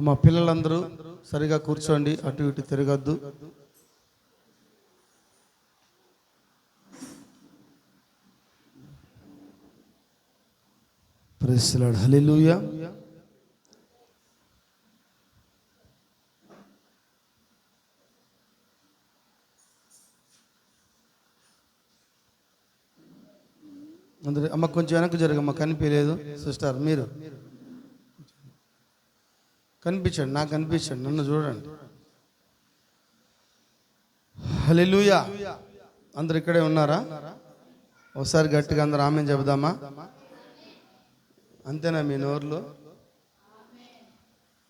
మా పిల్లలందరూ సరిగా కూర్చోండి, అటు ఇటు తిరగద్దు. ప్రైజ్ ది లార్డ్, హల్లెలూయా. అందరూ అమ్మ కొంచెం వెనక్కి జరగమ్మ, కనిపించలేదు సిస్టర్. మీరు కనిపించండి, నాకు కనిపించండి, నన్ను చూడండి. హల్లెలూయా. అందరు ఇక్కడే ఉన్నారా? ఒకసారి గట్టిగా అందరూ ఆమేన్ చెబుదామా? అంతేనా మీ నోరులో?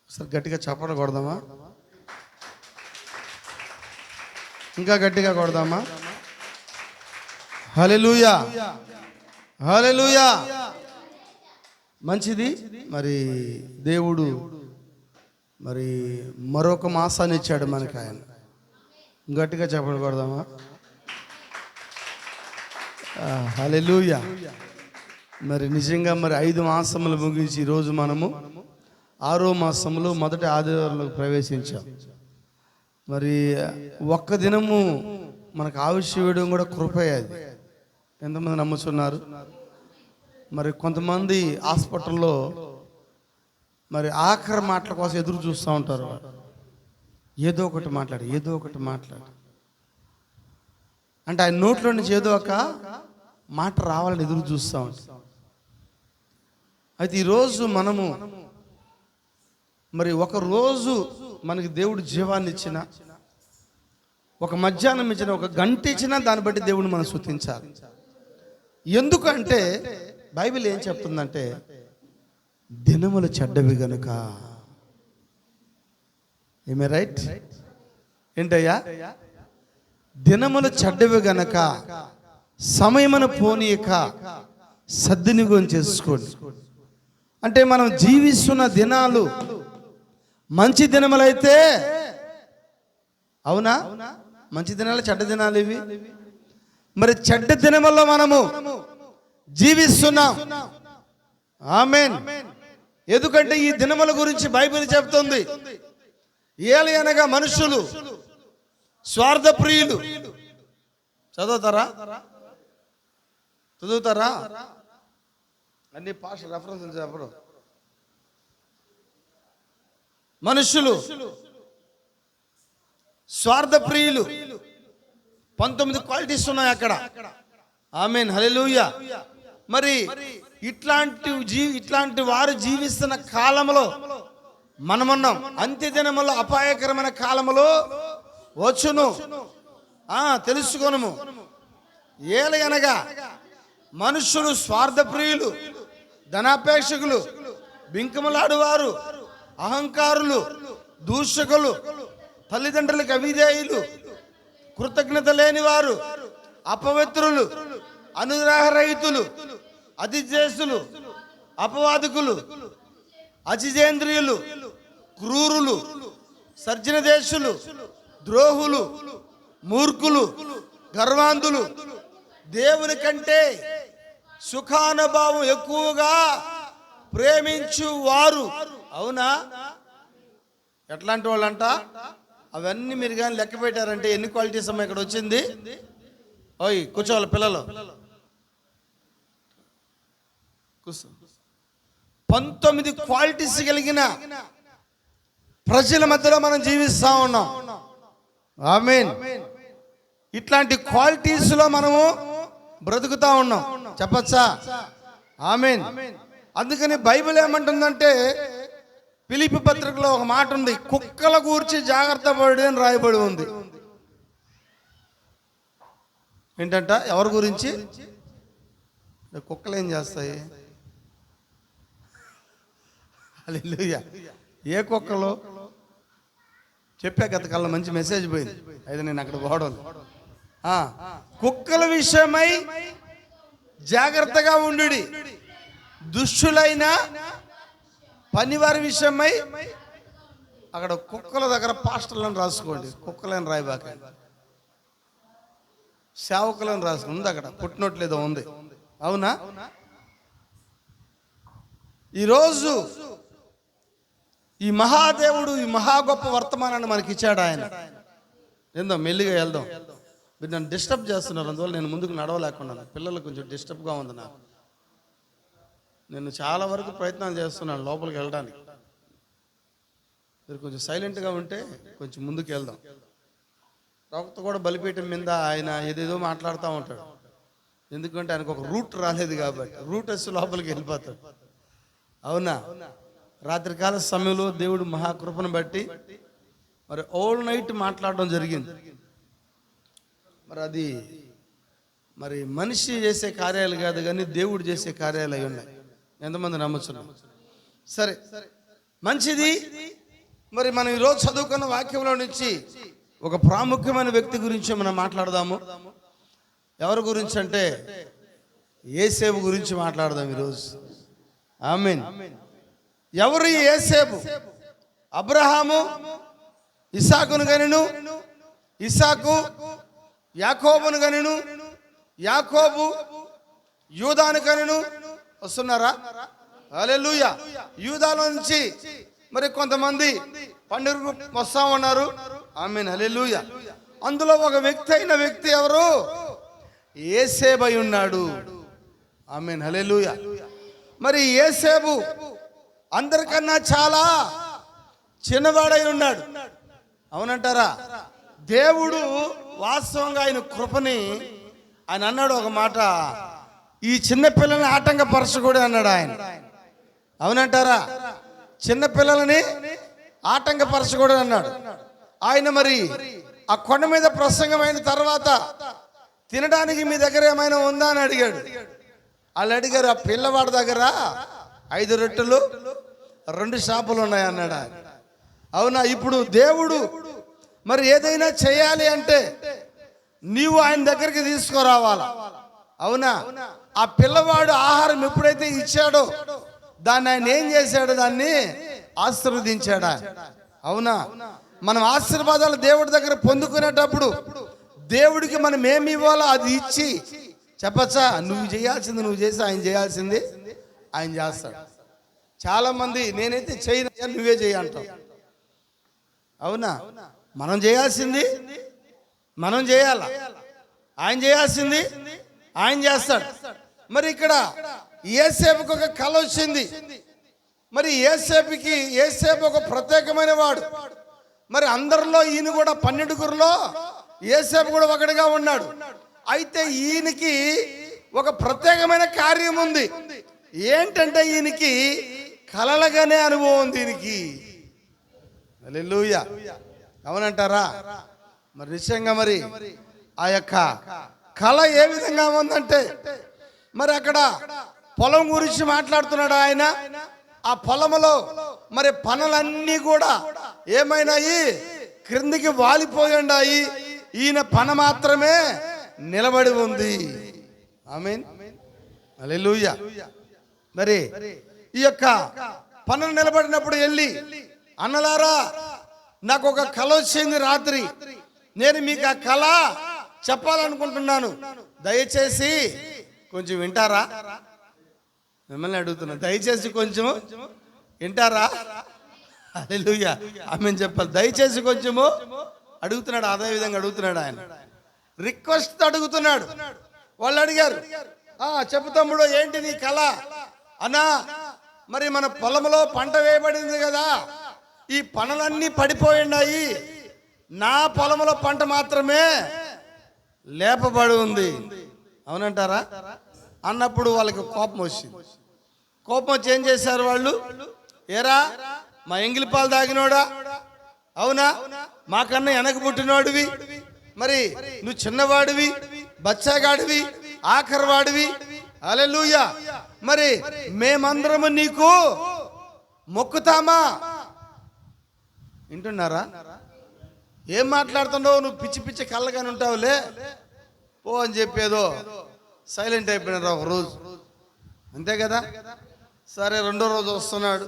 ఒకసారి గట్టిగా చప్పట్లు కొడదామా? ఇంకా గట్టిగా కొడదామా? హల్లెలూయా, హల్లెలూయా. మంచిది. మరి దేవుడు మరి మరొక మాసాన్ని ఇచ్చాడు మనకి. ఆయన గట్టిగా చప్పట్లు కొడదామా? హల్లెలూయా. మరి నిజంగా మరి 5 మాసములు ముగించి ఈరోజు మనము 6వ మాసంలో మొదటి ఆదివారంలోకి ప్రవేశించాం. మరి ఒక్క దినము మనకు ఆయుష్య వేయడం కూడా కృపయ్యేది. ఎంతమంది నమ్ముతున్నారు? మరి కొంతమంది హాస్పిటల్లో మరి ఆఖరి మాటల కోసం ఎదురు చూస్తూ ఉంటారు. ఏదో ఒకటి మాట్లాడు అంటే ఆయన నోట్లో నుంచి ఏదో ఒక మాట రావాలని ఎదురు చూస్తూ ఉంటాం. అయితే ఈరోజు మనము మరి ఒక రోజు మనకి దేవుడు జీవాన్ని ఇచ్చిన, ఒక మధ్యాహ్నం ఇచ్చిన, ఒక గంట ఇచ్చినా దాన్ని బట్టి దేవుడిని మనం స్తుతించాలి. ఎందుకంటే బైబిల్ ఏం చెప్తుందంటే దినములు చెడ్డవి గనుక. ఏమే రైట్? ఏంటయ్యా? దినములు చెడ్డవి గనక సమయమును పోనీయక సద్వినియోగం చేసుకోండి. అంటే మనం జీవిస్తున్న దినాలు మంచి దినములైతే, అవునా? మంచి దినాలు, చెడ్డ దినాలు ఇవి. మరి చెడ్డ దినముల్లో మనము జీవిస్తున్నాం. ఆమేన్. ఎందుకంటే ఈ దినముల గురించి బైబిల్ చెప్తుంది. ఏలయనగా మనుషులు స్వార్థ ప్రియులు. చదువుతారా? అన్ని పాష రెఫరెన్స్ చెప్పడం. మనుషులు స్వార్థ ప్రియులు. 19 క్వాలిటీస్ ఉన్నాయి అక్కడ. ఆమేన్, హల్లెలూయా. మరి ఇట్లాంటి వారు జీవిస్తున్న కాలంలో మనమున్నాం. అంత్య దినములో అపాయకరమైన కాలములో వచ్చును, తెలుసుకొనుము. ఏలయనగా మనుషులు స్వార్థ ప్రియులు, ధనాపేక్షకులు, బింకములాడువారు, అహంకారులు, దూషకులు, తల్లిదండ్రులకు అవిధేయులు, కృతజ్ఞత లేనివారు, అపవిత్రులు, అనుగ్రహరహితులు, అతిజేసులు, అపవాదికులు, అజిజేంద్రియులు, క్రూరులు, సర్జనదేశులు, ద్రోహులు, మూర్ఖులు, గర్వాంధులు, దేవుని కంటే సుఖానుభావం ఎక్కువగా ప్రేమించు వారు. అవునా? ఎట్లాంటి వాళ్ళంట? అవన్నీ మీరు కానీ లెక్క పెట్టారంటే ఎన్ని క్వాలిటీస్ అమ్మా ఇక్కడ వచ్చింది? ఓయ్ కూర్చోవాలి పిల్లలు, కూర్చో. 19 క్వాలిటీస్ కలిగిన ప్రజల మధ్యలో మనం జీవిస్తా ఉన్నాం. ఆమేన్. ఇట్లాంటి క్వాలిటీస్ లో మనము బ్రతుకుతా ఉన్నాం. చెప్పచ్చా? ఆమేన్. అందుకని బైబిల్ ఏమంటుందంటే ఫిలిప్పీ పత్రికలో ఒక మాట ఉంది, కుక్కల గూర్చి జాగ్రత్త పడి అని రాయబడి ఉంది. ఏంటంట? ఎవరి గురించి? కుక్కలు ఏం చేస్తాయి? హల్లెలూయా. ఏ కుక్కలు చెప్పా గత కాలంలో మంచి మెసేజ్ పోయింది. అయితే నేను అక్కడ పోవడం. కుక్కల విషయమై జాగ్రత్తగా ఉండు. దుష్టులైన పనివారి విషయమై అక్కడ కుక్కల దగ్గర పాస్టర్లను రాసుకోండి. కుక్కలను రాయబాక, సేవకులను రాసుకోండి. అక్కడ పుట్టినట్లేదో ఉంది. అవునా? ఈరోజు ఈ మహాదేవుడు ఈ మహా గొప్ప వర్తమానాన్ని మనకి ఇచ్చాడు ఆయన. ఏందో మెల్లిగా వెళ్దాం. మీరు నన్ను డిస్టర్బ్ చేస్తున్నారు, అందువల్ల నేను ముందుకు నడవలేకున్నాను. పిల్లలు కొంచెం డిస్టర్బ్గా ఉంది నాకు. నేను చాలా వరకు ప్రయత్నాలు చేస్తున్నాను లోపలికి వెళ్ళడానికి. మీరు కొంచెం సైలెంట్గా ఉంటే కొంచెం ముందుకు వెళ్దాం. ప్రవక్త కూడా బలిపీఠం మీద ఆయన ఏదేదో మాట్లాడుతూ ఉంటాడు. ఎందుకంటే ఆయనకు ఒక రూట్ రాలేదు కాబట్టి, రూట్ వేసి లోపలికి వెళ్ళిపోతాడు. అవునా? రాత్రికాల సమయంలో దేవుడు మహాకృపను బట్టి మరి ఓల్ నైట్ మాట్లాడడం జరిగింది. మరి అది మరి మనిషి చేసే కార్యాలు కాదు కానీ దేవుడు చేసే కార్యాలు అయి ఉన్నాయి. ఎంతమంది నమ్ముతున్నాం? సరే, మంచిది. మరి మనం ఈరోజు చదువుకున్న వాక్యంలో నుంచి ఒక ప్రాముఖ్యమైన వ్యక్తి గురించి మనం మాట్లాడదాము. ఎవరి గురించి అంటే యేసేపు గురించి మాట్లాడదాం ఈరోజు. ఆమేన్. ఎవరు ఈ యేసేపు? అబ్రహాము ఇస్సాకును గనెను, ఇస్సాకు యాకోబును గనెను, యాకోబు యూదాను గనెను. వస్తున్నారా? హల్లెలూయా. యూదాలో నుంచి మరి కొంతమంది పండుగ వస్తా ఉన్నారు. ఆమేన్, హల్లెలూయా. అందులో ఒక వ్యక్తి ఎవరు? యేసేపు అయి ఉన్నాడు. ఆమేన్, హల్లెలూయా. మరి యేసేపు అందరికన్నా చాలా చిన్నవాడై ఉన్నాడు. అవునంటారా? దేవుడు వాస్తవంగా ఆయన కృపని ఆయన అన్నాడు ఒక మాట, ఈ చిన్న పిల్లల్ని ఆటంకపరచకూడదు అన్నాడు ఆయన. అవునంటారా? చిన్న పిల్లలని ఆటంకపరచకూడదు అన్నాడు ఆయన. మరి ఆ కొండ మీద ప్రసంగం అయిన తర్వాత తినడానికి మీ దగ్గర ఏమైనా ఉందా అని అడిగాడు. వాళ్ళు అడిగారు, ఆ పిల్లవాడి దగ్గర 5 రొట్టెలు 2 చేపలు ఉన్నాయి అన్నాడు ఆయన. అవునా? ఇప్పుడు దేవుడు మరి ఏదైనా చేయాలి అంటే నీవు ఆయన దగ్గరికి తీసుకురావాలా. అవునా? ఆ పిల్లవాడు ఆహారం ఎప్పుడైతే ఇచ్చాడో దాన్ని ఆయన ఏం చేశాడు? దాన్ని ఆశీర్వదించాడా? అవునా? మనం ఆశీర్వాదాలు దేవుడి దగ్గర పొందుకునేటప్పుడు దేవుడికి మనం ఏమి ఇవ్వాలో అది ఇచ్చి చెప్పచ్చా, నువ్వు చేయాల్సింది నువ్వు చేసి ఆయన చేయాల్సింది ఆయన చేస్తాడు. చాలా మంది నేనైతే చేయను, నువ్వే చేయ అంటావు. అవునా? మనం చేయాల్సింది మనం చేయాల, ఆయన చేయాల్సింది ఆయన చేస్తాడు. మరి ఇక్కడ యేసేపుకి ఒక కళ వచ్చింది. మరి యేసేపు ఒక ప్రత్యేకమైన వాడు. మరి అందరిలో ఈయన కూడా 12గురిలో యేసేపు కూడా ఒకటిగా ఉన్నాడు. అయితే ఈయనకి ఒక ప్రత్యేకమైన కార్యం ఉంది. ఏంటంటే ఈయనకి కలలుగానే అనుభవం ఉంది ఈయనకి. హల్లెలూయా. అవునంటారా? మరి నిశ్చయంగా మరి ఆ యొక్క కళ ఏ విధంగా ఉందంటే మరి అక్కడ పొలం గురించి మాట్లాడుతున్నాడు ఆయన. ఆ పొలంలో మరి పనులన్నీ కూడా ఏమైనాయి? క్రిందికి వాలిపోయి ఉన్నాయి. ఈయన పన మాత్రమే నిలబడి ఉంది. ఆమేన్, హల్లెలూయా. మరి ఈ యొక్క పనులు నిలబడినప్పుడు వెళ్ళి, అన్నలారా నాకు ఒక కళ వచ్చింది రాత్రి, నేను మీకు ఆ కళ చెప్పాలనుకుంటున్నాను, దయచేసి కొంచెం వింటారా? మిమ్మల్ని అడుగుతున్నా, దయచేసి కొంచెం వింటారా? హల్లెలూయా, ఆమేన్ చెప్పాలి. దయచేసి కొంచెము అడుగుతున్నాడు. అదే విధంగా అడుగుతున్నాడు ఆయన, రిక్వెస్ట్ అడుగుతున్నాడు. వాళ్ళు అడిగారు, చెప్పు తమ్ముడు, ఏంటి నీ కళ? అన్నా, మరి మన పొలంలో పంట వేయబడింది కదా, ఈ పనులన్నీ పడిపోయినాయి, నా పొలంలో పంట మాత్రమే లేపబడి ఉంది. అవునంటారా? అన్నప్పుడు వాళ్ళకి కోపం వచ్చింది. కోపం వచ్చి ఏం చేశారు వాళ్ళు? ఏరా, మా ఎంగిలి పాలు తాగినోడా? అవునా? మాకన్నా వెనక పుట్టినోడివి, మరి నువ్వు చిన్నవాడివి, బచ్చాగాడివి, ఆఖరివాడివి. హల్లెలూయా. మరి మేమందరము నీకు మొక్కుతామా? వింటున్నారా? ఏం మాట్లాడుతున్నావు నువ్వు? పిచ్చి పిచ్చి కళ్ళగానే ఉంటావులే పో అని చెప్పేదో సైలెంట్ అయిపోయినారు ఒక రోజు. అంతే కదా? సరే, 2వ రోజు వస్తున్నాడు.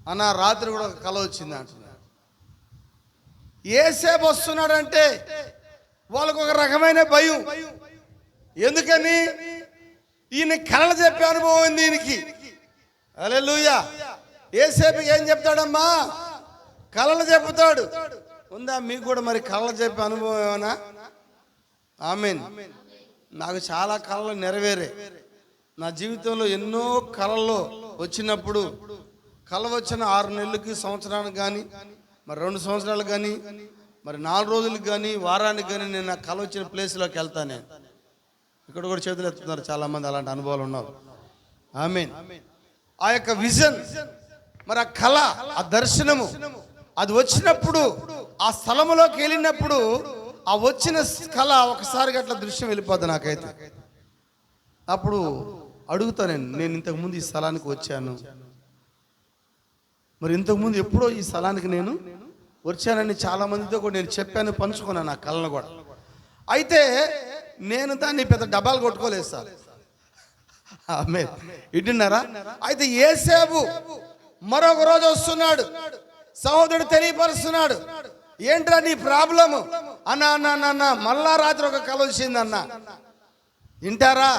అన్న, రాత్రి కూడా ఒక కళ వచ్చింది అంటున్నాడు. యేసేపు వస్తున్నాడంటే వాళ్ళకు ఒక రకమైన భయం. ఎందుకని? ఈయన కళలు చెప్పే అనుభవం ఉంది ఈయనకి. హల్లెలూయా. యేసేపుకి ఏం చెప్తాడమ్మా? కళలు చెప్తాడు. ఉందా మీకు కూడా మరి కళలు చెప్పే అనుభవం ఏమైనా? ఆమేన్. నాకు చాలా కళలు నెరవేరే. నా జీవితంలో ఎన్నో కళలు వచ్చినప్పుడు, కళ వచ్చిన 6 నెలలకి, సంవత్సరానికి కానీ, మరి 2 సంవత్సరాలకు కానీ, మరి 4 రోజులకు కానీ, వారానికి కానీ నేను నా కళ వచ్చిన ప్లేస్లోకి వెళ్తాను. నేను ఇక్కడ కూడా చేతులు ఎత్తుతున్నారు చాలామంది, అలాంటి అనుభవాలు ఉన్నారు. ఆమేన్. ఆ యొక్క విజన్, మరి ఆ కళ, ఆ దర్శనము, అది వచ్చినప్పుడు, ఆ స్థలములోకి వెళ్ళినప్పుడు, ఆ వచ్చిన కళ ఒకసారిగా అట్లా దృశ్యం వెళ్ళిపోద్ది నాకైతే. అప్పుడు అడుగుతాను, నేను ఇంతకుముందు ఈ స్థలానికి వచ్చాను, మరి ఇంతకుముందు ఎప్పుడో ఈ స్థలానికి నేను వచ్చానని చాలామందితో కూడా నేను చెప్పాను, పంచుకున్నాను ఆ కళను కూడా. అయితే నేను దాన్ని పెద్ద డబ్బాలు కొట్టుకోలేదు సార్. ఆమేన్. ఇటున్నారా? అయితే యేసేపు మరొక రోజు వస్తున్నాడు, సహోదరుడు తెలియపరుస్తున్నాడు, ఏంట్రా నీ ప్రాబ్లము? అన్న మళ్ళా రాత్రి ఒక కళ వచ్చింది అన్న. వింటారా?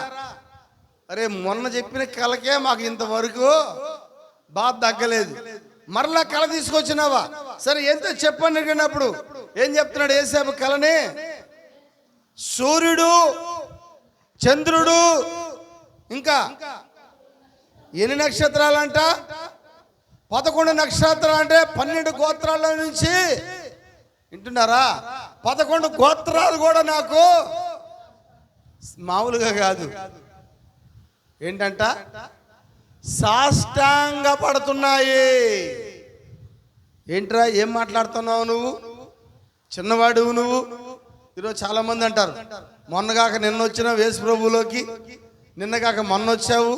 అరే మొన్న చెప్పిన కళకే మాకు ఇంతవరకు బాధ తగ్గలేదు, మరలా కళ తీసుకొచ్చినావా? సరే ఎంత చెప్పండి అడిగినప్పుడు ఏం చెప్తున్నాడు యేసేపు కళని? సూర్యుడు, చంద్రుడు, ఇంకా ఎన్ని నక్షత్రాలంట? 11 నక్షత్రాలు. అంటే 12 గోత్రాల నుంచి, వింటున్నారా, 11 గోత్రాలు కూడా నాకు మామూలుగా కాదు, ఏంటంట, సాష్టాంగ పడుతున్నాయి. ఏంట్రా ఏం మాట్లాడుతున్నావు నువ్వు? చిన్నవాడువు నువ్వు. ఈరోజు చాలా మంది అంటారు, మొన్నగాక నిన్న వచ్చినావు యేసు ప్రభువులోకి, నిన్నగాక మొన్న వచ్చావు,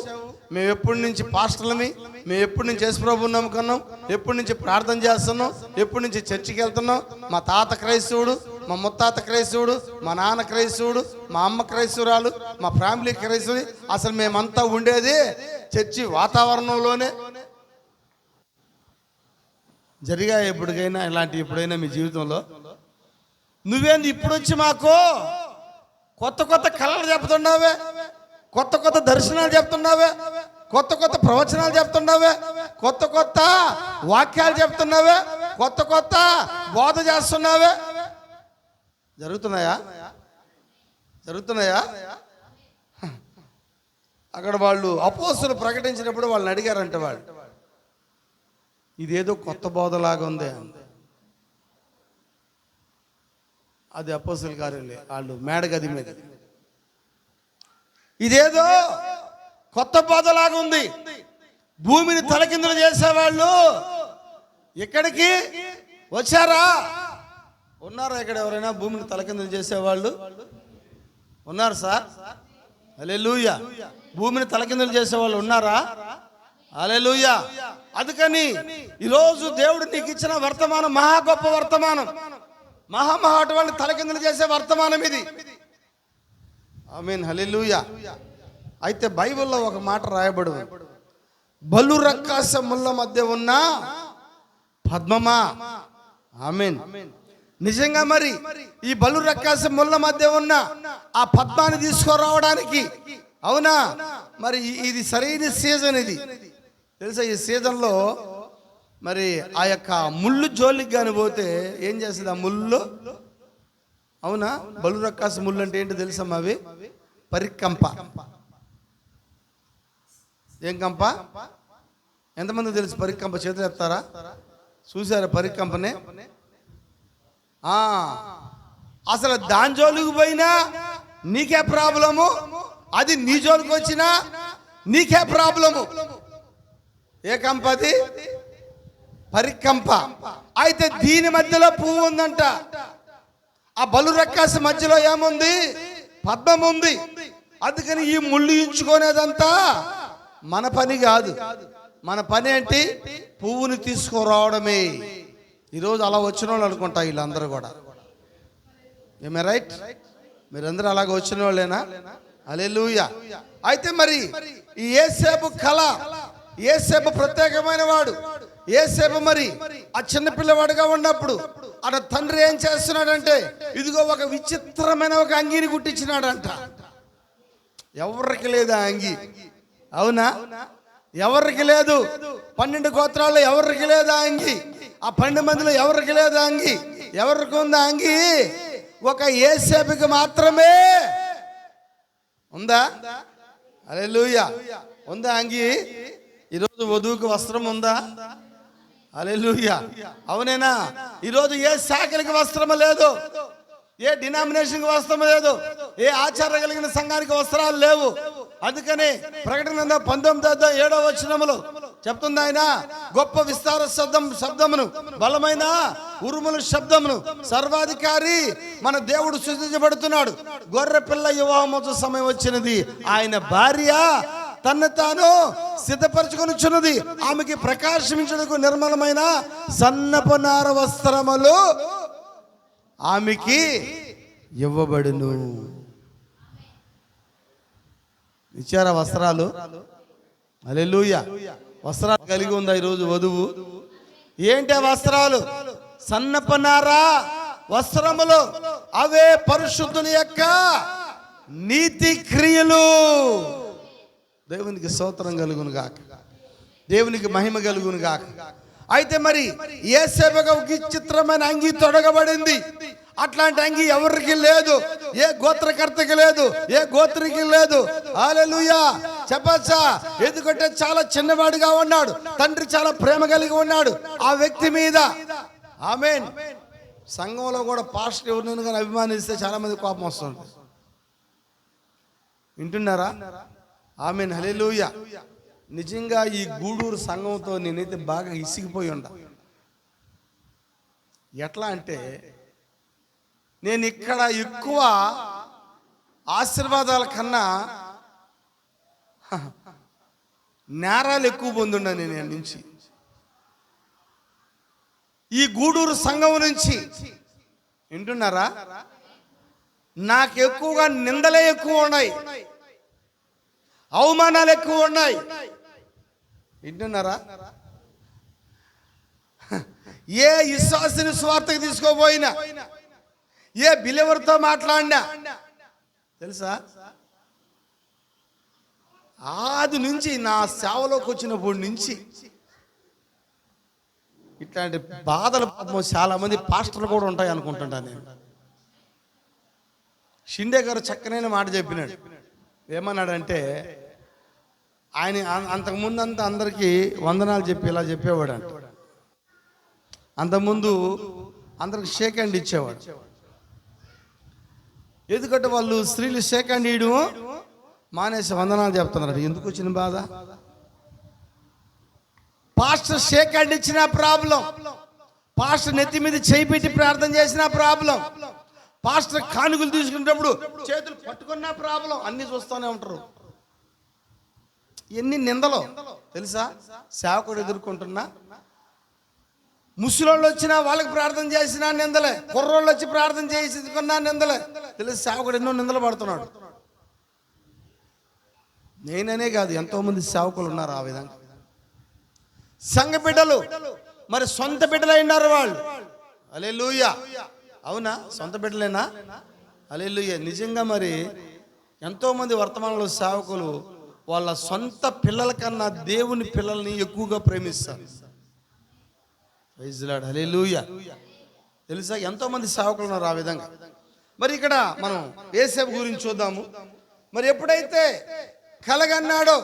మేము ఎప్పటి నుంచి పాస్టర్లమి, మేము ఎప్పటి నుంచి యేసు ప్రభువుని నమ్ముకున్నాం, ఎప్పటి నుంచి ప్రార్థన చేస్తున్నాం, ఎప్పటి నుంచి చర్చికి వెళ్తున్నాం. మా తాత క్రైస్తవుడు, మా ముత్తాత క్రైస్తవుడు, మా నాన్న క్రైస్తవుడు, మా అమ్మ క్రైస్తవురాలు, మా ఫ్యామిలీ క్రైస్తవుడు. అసలు మేమంతా ఉండేది చర్చి వాతావరణంలోనే. జరిగా ఎప్పటికైనా ఇలాంటి ఎప్పుడైనా మీ జీవితంలో? నువ్వేంది ఇప్పుడు వచ్చి మాకు కొత్త కొత్త కళలు చెప్తున్నావే, కొత్త కొత్త దర్శనాలు చెప్తున్నావే, కొత్త కొత్త ప్రవచనాలు చెప్తున్నావే, కొత్త కొత్త వాక్యాలు చెప్తున్నావే, కొత్త కొత్త బోధ చేస్తున్నావే. జరుగుతున్నాయా? అక్కడ వాళ్ళు అపోస్తులు ప్రకటించినప్పుడు వాళ్ళని అడిగారంట, వాళ్ళు ఇదేదో కొత్త బోధలాగా ఉంది. అది అపోస్తుల కార్యాలే, వాళ్ళు మేడగది మీద, ఇదేదో కొత్త బోధలాగా ఉంది. భూమిని తలకిందులు చేసేవాళ్ళు ఇక్కడికి వచ్చారా? ఉన్నారా ఇక్కడ ఎవరైనా భూమిని తలకిందులు చేసేవాళ్ళు? ఉన్నారు సార్? హల్లెలూయా. భూమిని తలకిందులు చేసేవాళ్ళు ఉన్నారా? హల్లెలూయా. అందుకని ఈరోజు దేవుడు నీకు ఇచ్చిన వర్తమానం మహా గొప్ప వర్తమానం, మహామహాటువంటి తలకిందులు చేసే వర్తమానం ఇది. ఆమేన్. హల్లెలూయా. అయితే బైబిల్లో ఒక మాట రాయబడి, బలు రక్కాస ముళ్ళ మధ్య ఉన్న పద్మమా. ఆమేన్. నిజంగా మరి ఈ బలు రక్కాస ముళ్ళ మధ్య ఉన్న ఆ పద్మాన్ని తీసుకురావడానికి, అవునా, మరి ఇది సరైన సీజన్. ఇది తెలుసా? ఈ సీజన్లో మరి ఆ యొక్క ముళ్ళు జోలికి కానీ పోతే ఏం చేస్తుంది ఆ ముళ్ళు? అవునా? బలు రక్కాస ముళ్ళు అంటే ఏంటో తెలుసమ్మా? అవి పరికంప. ఏం కంప? ఎంతమంది తెలుసు పరికంప? చేతులు ఎత్తారా? చూసారా పరికంపనే? అసలు దాని జోలికి పోయినా నీకే ప్రాబ్లము, అది నీ జోలికి వచ్చినా నీకే ప్రాబ్లము. ఏ కంప అది? పరికంప. అయితే దీని మధ్యలో పువ్వు ఉందంట. ఆ బలు రక్కాస మధ్యలో ఏముంది? పద్మం ఉంది. అందుకని ఈ ముళ్ళు ఇంచుకునేదంతా మన పని కాదు. మన పని ఏంటి? పువ్వుని తీసుకురావడమే. ఈరోజు అలా వచ్చిన వాళ్ళు అనుకుంటా వీళ్ళందరూ కూడా. ఏమే రైట్? మీరందరూ అలాగ వచ్చిన వాళ్ళేనా? హల్లెలూయా. అయితే మరి ఈ యేసేపు కళ, యేసేపు ప్రత్యేకమైన వాడు. యేసేపు మరి ఆ చిన్న పిల్లవాడుగా ఉన్నప్పుడు ఆ తండ్రి ఏం చేస్తున్నాడంటే, ఇదిగో ఒక విచిత్రమైన ఒక అంగీని కుట్టించినాడంట. ఎవరికి లేదా అంగి? అవునా? ఎవరికి లేదు. 12 గోత్రాల్లో ఎవరికి లేదు ఆ అంగి. ఆ 12 మందిలో ఎవరికి లేదు అంగి. ఎవరికి ఉందా అంగి? ఒక యేసేపుకి మాత్రమే ఉందా? హల్లెలూయా. ఉందా అంగి? ఈరోజు వధువుకి వస్త్రం ఉందా? హల్లెలూయా. అవునేనా? ఈరోజు ఏ శాఖలకి వస్త్రం లేదు, ఏ డినామినేషన్కి వస్త్రం లేదు, ఏ ఆచారం కలిగిన సంఘానికి వస్త్రాలు లేవు. అందుకని ప్రకటన 19:7 చెప్తుంది ఆయన, గొప్ప విస్తార శబ్దమును బలమైన ఉరుముల శబ్దమును సర్వాధికారి మన దేవుడు సృష్టించబడుతున్నాడు. గొర్రె పిల్ల వివాహమోత్సవ సమయం వచ్చినది. ఆయన భార్య తన్ను తాను సిద్ధపరచుకొనుచున్నది. ఆమెకి ప్రకాశించుటకు నిర్మలమైన సన్నపు నార వస్త్రములు ఆమెకి ఇవ్వబడును. ఇచ్చారా వస్త్రాలు? హల్లెలూయా. వస్త్రాలు కలిగి ఉందా ఈరోజు వధువు? ఏంటి ఆ వస్త్రాలు? సన్నపు నార వస్త్రములు. అవే పరిశుద్ధుని యొక్క నీతి క్రియలు. దేవునికి స్తోత్రం కలుగును గాక, దేవునికి మహిమ కలుగును గాక. అయితే మరి యేసేపుకు విచిత్రమైన అంగి తొడగబడింది. అట్లాంటి అంగి ఎవరికి లేదు, ఏ గోత్రకర్తకి లేదు, ఏ గోత్రికి లేదు. హల్లెలూయా. చెప్పచ్చా? ఎందుకంటే చాలా చిన్నవాడిగా ఉన్నాడు, తండ్రి చాలా ప్రేమ కలిగి ఉన్నాడు ఆ వ్యక్తి మీద. ఆమేన్. సంఘంలో కూడా పాస్టర్ ఎవరినైనా కానీ అభిమానిస్తే చాలా మంది కోపం వస్తుంది. వింటున్నారా? ఆమేన్. హల్లెలూయా. నిజంగా ఈ గూడూరు సంఘంతో నేనైతే బాగా ఇసిగిపోయి ఉండా. ఎట్లా అంటే, నేను ఇక్కడ ఎక్కువ ఆశీర్వాదాల కన్నా నేరాలు ఎక్కువ పొందున్నా. నేను నుంచి ఈ గూడూరు సంఘం నుంచి, వింటున్నారా, నాకు ఎక్కువగా నిందలే ఎక్కువ ఉన్నాయి, అవమానాలు ఎక్కువ ఉన్నాయి. వింటున్నారా? ఏ విశ్వాసిని స్వార్థకు తీసుకోపోయినా, ఏ బిలీవర్తో మాట్లాడినా తెలుసా, ఆది నుంచి నా సేవలోకి వచ్చినప్పటి నుంచి ఇట్లాంటి బాధలు చాలా మంది పాస్టర్లు కూడా ఉంటాయి అనుకుంటుంటా నేను. షిండే గారు చక్కనైన మాట చెప్పినాడు. ఏమన్నాడంటే, ఆయన అంతకుముందంతా అందరికీ వందనాలు చెప్పి ఇలా చెప్పేవాడు అంట. అంతకుముందు అందరికి షేక్ హ్యాండ్ ఇచ్చేవాడు. ఎందుకంటే వాళ్ళు స్త్రీలు షేక్ హ్యాండ్ ఇవ్వడం మానేసి వందనాలు చెప్తున్నారు. ఎందుకు వచ్చిన బాధ? పాస్టర్ షేక్ హ్యాండ్ ఇచ్చిన ప్రాబ్లం, పాస్టర్ నెత్తి మీద చేయి పెట్టి ప్రార్థన చేసిన ప్రాబ్లం, పాస్టర్ కానుకలు తీసుకునేటప్పుడు చేతులు పట్టుకున్న ప్రాబ్లం, అన్ని చూస్తూనే ఉంటారు. ఎన్ని నిందలో తెలుసా సేవకుడు ఎదుర్కొంటున్నా. ముసలోళ్ళు వచ్చినా వాళ్ళకి ప్రార్థన చేసినా నిందలే, కుర్రోళ్ళు వచ్చి ప్రార్థన చేసుకున్నా నిందలే. తెలుసు సేవకుడు ఎన్నో నిందలు పడుతున్నాడు. నేననే కాదు, ఎంతో మంది సేవకులు ఉన్నారు ఆ విధంగా. సంఘ బిడ్డలు మరి సొంత బిడ్డలు అయినారు వాళ్ళు. హల్లెలూయా. అవునా? సొంత బిడ్డలేనా? హల్లెలూయా. నిజంగా మరి ఎంతో మంది వర్తమానంలో సేవకులు వాళ్ళ సొంత పిల్లల కన్నా దేవుని పిల్లల్ని ఎక్కువగా ప్రేమిస్తారు. Praise Lord. హల్లెలూయా. తెలుసా? ఎంతో మంది సేవకులు ఉన్నారు ఆ విధంగా. మరి ఇక్కడ మనం యేసేపు గురించి చూద్దాము. మరి ఎప్పుడైతే కలగన్నాడో,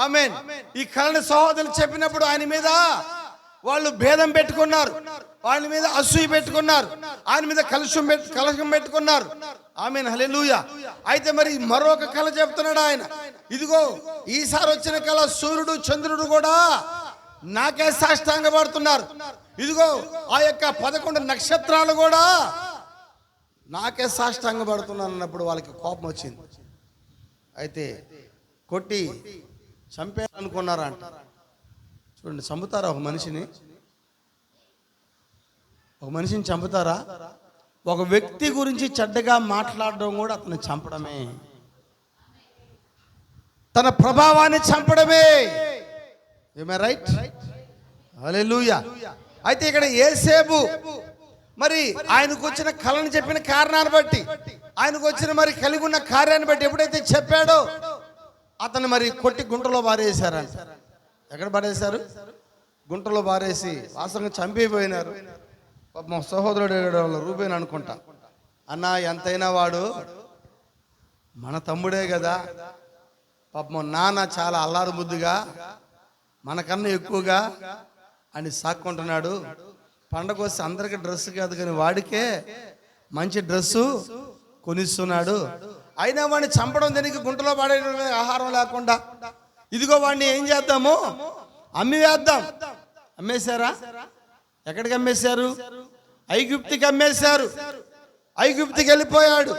ఆమేన్, ఈ కళని సహోదరులు చెప్పినప్పుడు ఆయన మీద వాళ్ళు భేదం పెట్టుకున్నారు, వాళ్ళ మీద అసూయ పెట్టుకున్నారు, ఆయన మీద కలశం పెట్టుకున్నారు. ఆమేన్. హల్లెలూయా. అయితే మరి మరొక కళ చెప్తున్నాడు ఆయన. ఇదిగో ఈసారి వచ్చిన కళ, సూర్యుడు చంద్రుడు కూడా నాకే సాష్టాంగ పడుతున్నారు. ఇదిగో ఆ యొక్క 11 నక్షత్రాలు కూడా నాకే సాష్టాంగ పడుతున్నారు అన్నప్పుడు వాళ్ళకి కోపం వచ్చింది. అయితే కొట్టి చంపేయాలనుకున్నారంట. చూడండి, చంపుతారా ఒక మనిషిని? ఒక మనిషిని చంపుతారా? ఒక వ్యక్తి గురించి చెడ్డగా మాట్లాడడం కూడా అతన్ని చంపడమే, తన ప్రభావాన్ని చంపడమే. రైట్? హల్లెలూయా. అయితే ఇక్కడ యేసేపు మరి ఆయనకు వచ్చిన కళను చెప్పిన కారణాన్ని బట్టి, ఆయనకు వచ్చిన మరి కలిగి ఉన్న కార్యాన్ని బట్టి ఎప్పుడైతే చెప్పాడో, అతను మరి కొట్టి గుంటలో పారేశారంట. ఎక్కడ పడేశారు? గుంటలో పారేసి వాస్తవంగా చంపిపోయినారు. మా సహోదరుడు రూబేన్ అనుకుంటా. అన్న ఎంతైనా వాడు మన తమ్ముడే కదా, పాపం నాన్న చాలా అల్లారు బుద్ధిగా మనకన్నా ఎక్కువగా అని సాక్కుంటున్నాడు. పండగ వస్తే అందరికీ డ్రెస్ కాదు కానీ వాడికే మంచి డ్రెస్సు కొనిస్తున్నాడు. అయినా వాడిని చంపడం దేనికి? గుంటలో పడే ఆహారం లేకుండా. ఇదిగో వాడిని ఏం చేద్దాము, అమ్మి వేద్దాం. అమ్మేశారా? ఎక్కడికి అమ్మేశారు? ఐగుప్తుకి అమ్మేశారు. ఐగుప్తుకి వెళ్ళిపోయాడు.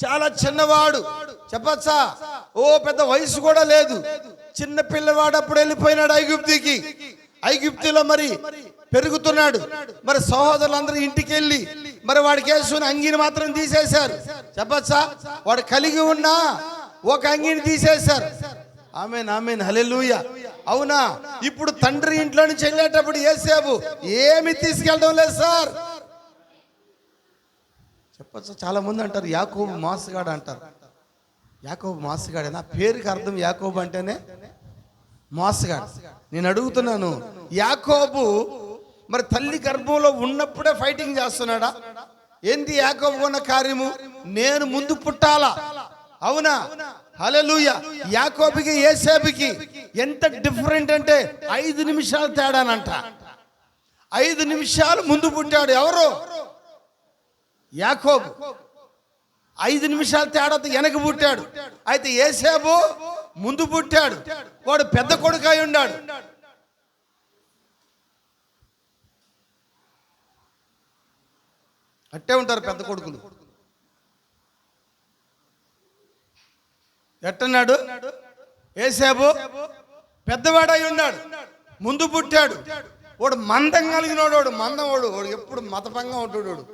చాలా చిన్నవాడు, చెప్పచ్చా? ఓ పెద్ద వయసు కూడా లేదు, చిన్న పిల్లవాడు అప్పుడు వెళ్ళిపోయినాడు ఐగుప్తుకి. ఐగుప్తులో మరి పెరుగుతున్నాడు. మరి సహోదరులందరూ ఇంటికి వెళ్ళి మరి వాడికి వేసుకుని అంగీని మాత్రం తీసేశారు. చెప్పచ్చా? వాడు కలిగి ఉన్న ఒక అంగీని తీసేశారు. ఆమేన్, ఆమేన్, హల్లెలూయా. అవునా? ఇప్పుడు తండ్రి ఇంట్లో నుంచి వెళ్ళేటప్పుడు యోసేపు ఏమి తీసుకెళ్ళడం లేదు సార్. చెప్పచ్చా? చాలా మంది అంటారు యాకోబు మోసగాడు అంటారు. యాకోబు మోసగాడేనా? పేరుకి అర్థం యాకోబు అంటేనే మోసగాడు. నేను అడుగుతున్నాను, యాకోబు మరి తల్లి గర్భంలో ఉన్నప్పుడే ఫైటింగ్ చేస్తున్నాడా? ఏంటి యాకోబు ఉన్న కార్యము? నేను ముందు పుట్టాలా. అవునా? హల్లెలూయా. యాకోబుకి యోసేపుకి ఎంత డిఫరెంట్ అంటే 5 నిమిషాలు తేడానంట. 5 నిమిషాలు ముందు పుట్టాడు ఎవరు? యాకోబు. 5 నిమిషాల తేడాతో వెనక పుట్టాడు. అయితే యోసేపు ముందు పుట్టాడు. వాడు పెద్ద కొడుకు అయి ఉన్నాడు. అట్టే ఉంటారు పెద్ద కొడుకులు. ఎట్టన్నాడు? యోసేపు పెద్దవాడై ఉన్నాడు, ముందు పుట్టాడు. వాడు మందం కలిగినోడు, వాడు మందం, వాడు ఎప్పుడు మతపంగా ఉంటాడు.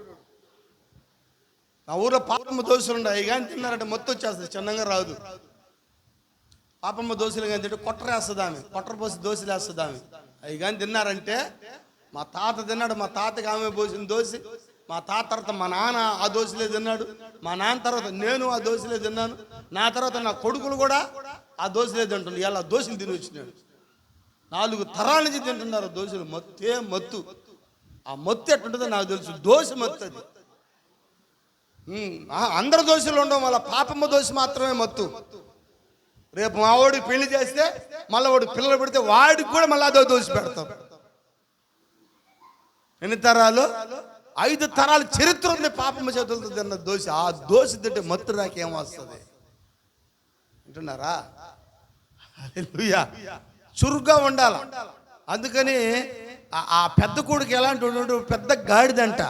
ఆ ఊర్లో పాపమ్మ దోశలు ఉన్నాయి, అవి కానీ తిన్నారంటే మొత్తం వచ్చేస్తుంది, చిన్నగా రాదు. పాపమ్మ దోశలు కానీ తింటే కొట్టరేస్తుంది ఆమె, కొట్టర పోసి దోశలు వేస్తుంది ఆమె. అవి కానీ తిన్నారంటే, మా తాత తిన్నాడు, మా తాతకి ఆమె పోసిన దోశ, మా తాత తర్వాత మా నాన్న ఆ దోశలే తిన్నాడు, మా నాన్న తర్వాత నేను ఆ దోశలే తిన్నాను, నా తర్వాత నా కొడుకులు కూడా ఆ దోశలే తింటున్నారు. ఇలా దోశలు తిని వచ్చినాడు. 4 తరాల నుంచి తింటున్నారు దోశలు. మత్తే మత్తు. ఆ మత్తు ఎట్టుంటుందో నాకు తెలుసు, దోశ మత్తు అది. అందరు దోశలు ఉండవు, మళ్ళీ పాపమ్మ దోశ మాత్రమే మత్తు. రేపు మా వాడికి పెళ్లి చేస్తే మళ్ళీ వాడికి పిల్లలు పెడితే వాడికి కూడా మళ్ళీ అదో దోశ పెడతాం. ఎన్ని తరాలు? 5 తరాల చరిత్ర ఉంది పాపమ్మ చేతులతో తిన్న దోశ. ఆ దోశ తింటే మత్తు రాకేం వస్తుంది అంటున్నారా? హల్లెలూయా. చురుగ్గా ఉండాలి. అందుకని ఆ పెద్ద కొడుకు ఎలాంటి ఉన్నాడు? పెద్ద గాడిదంట.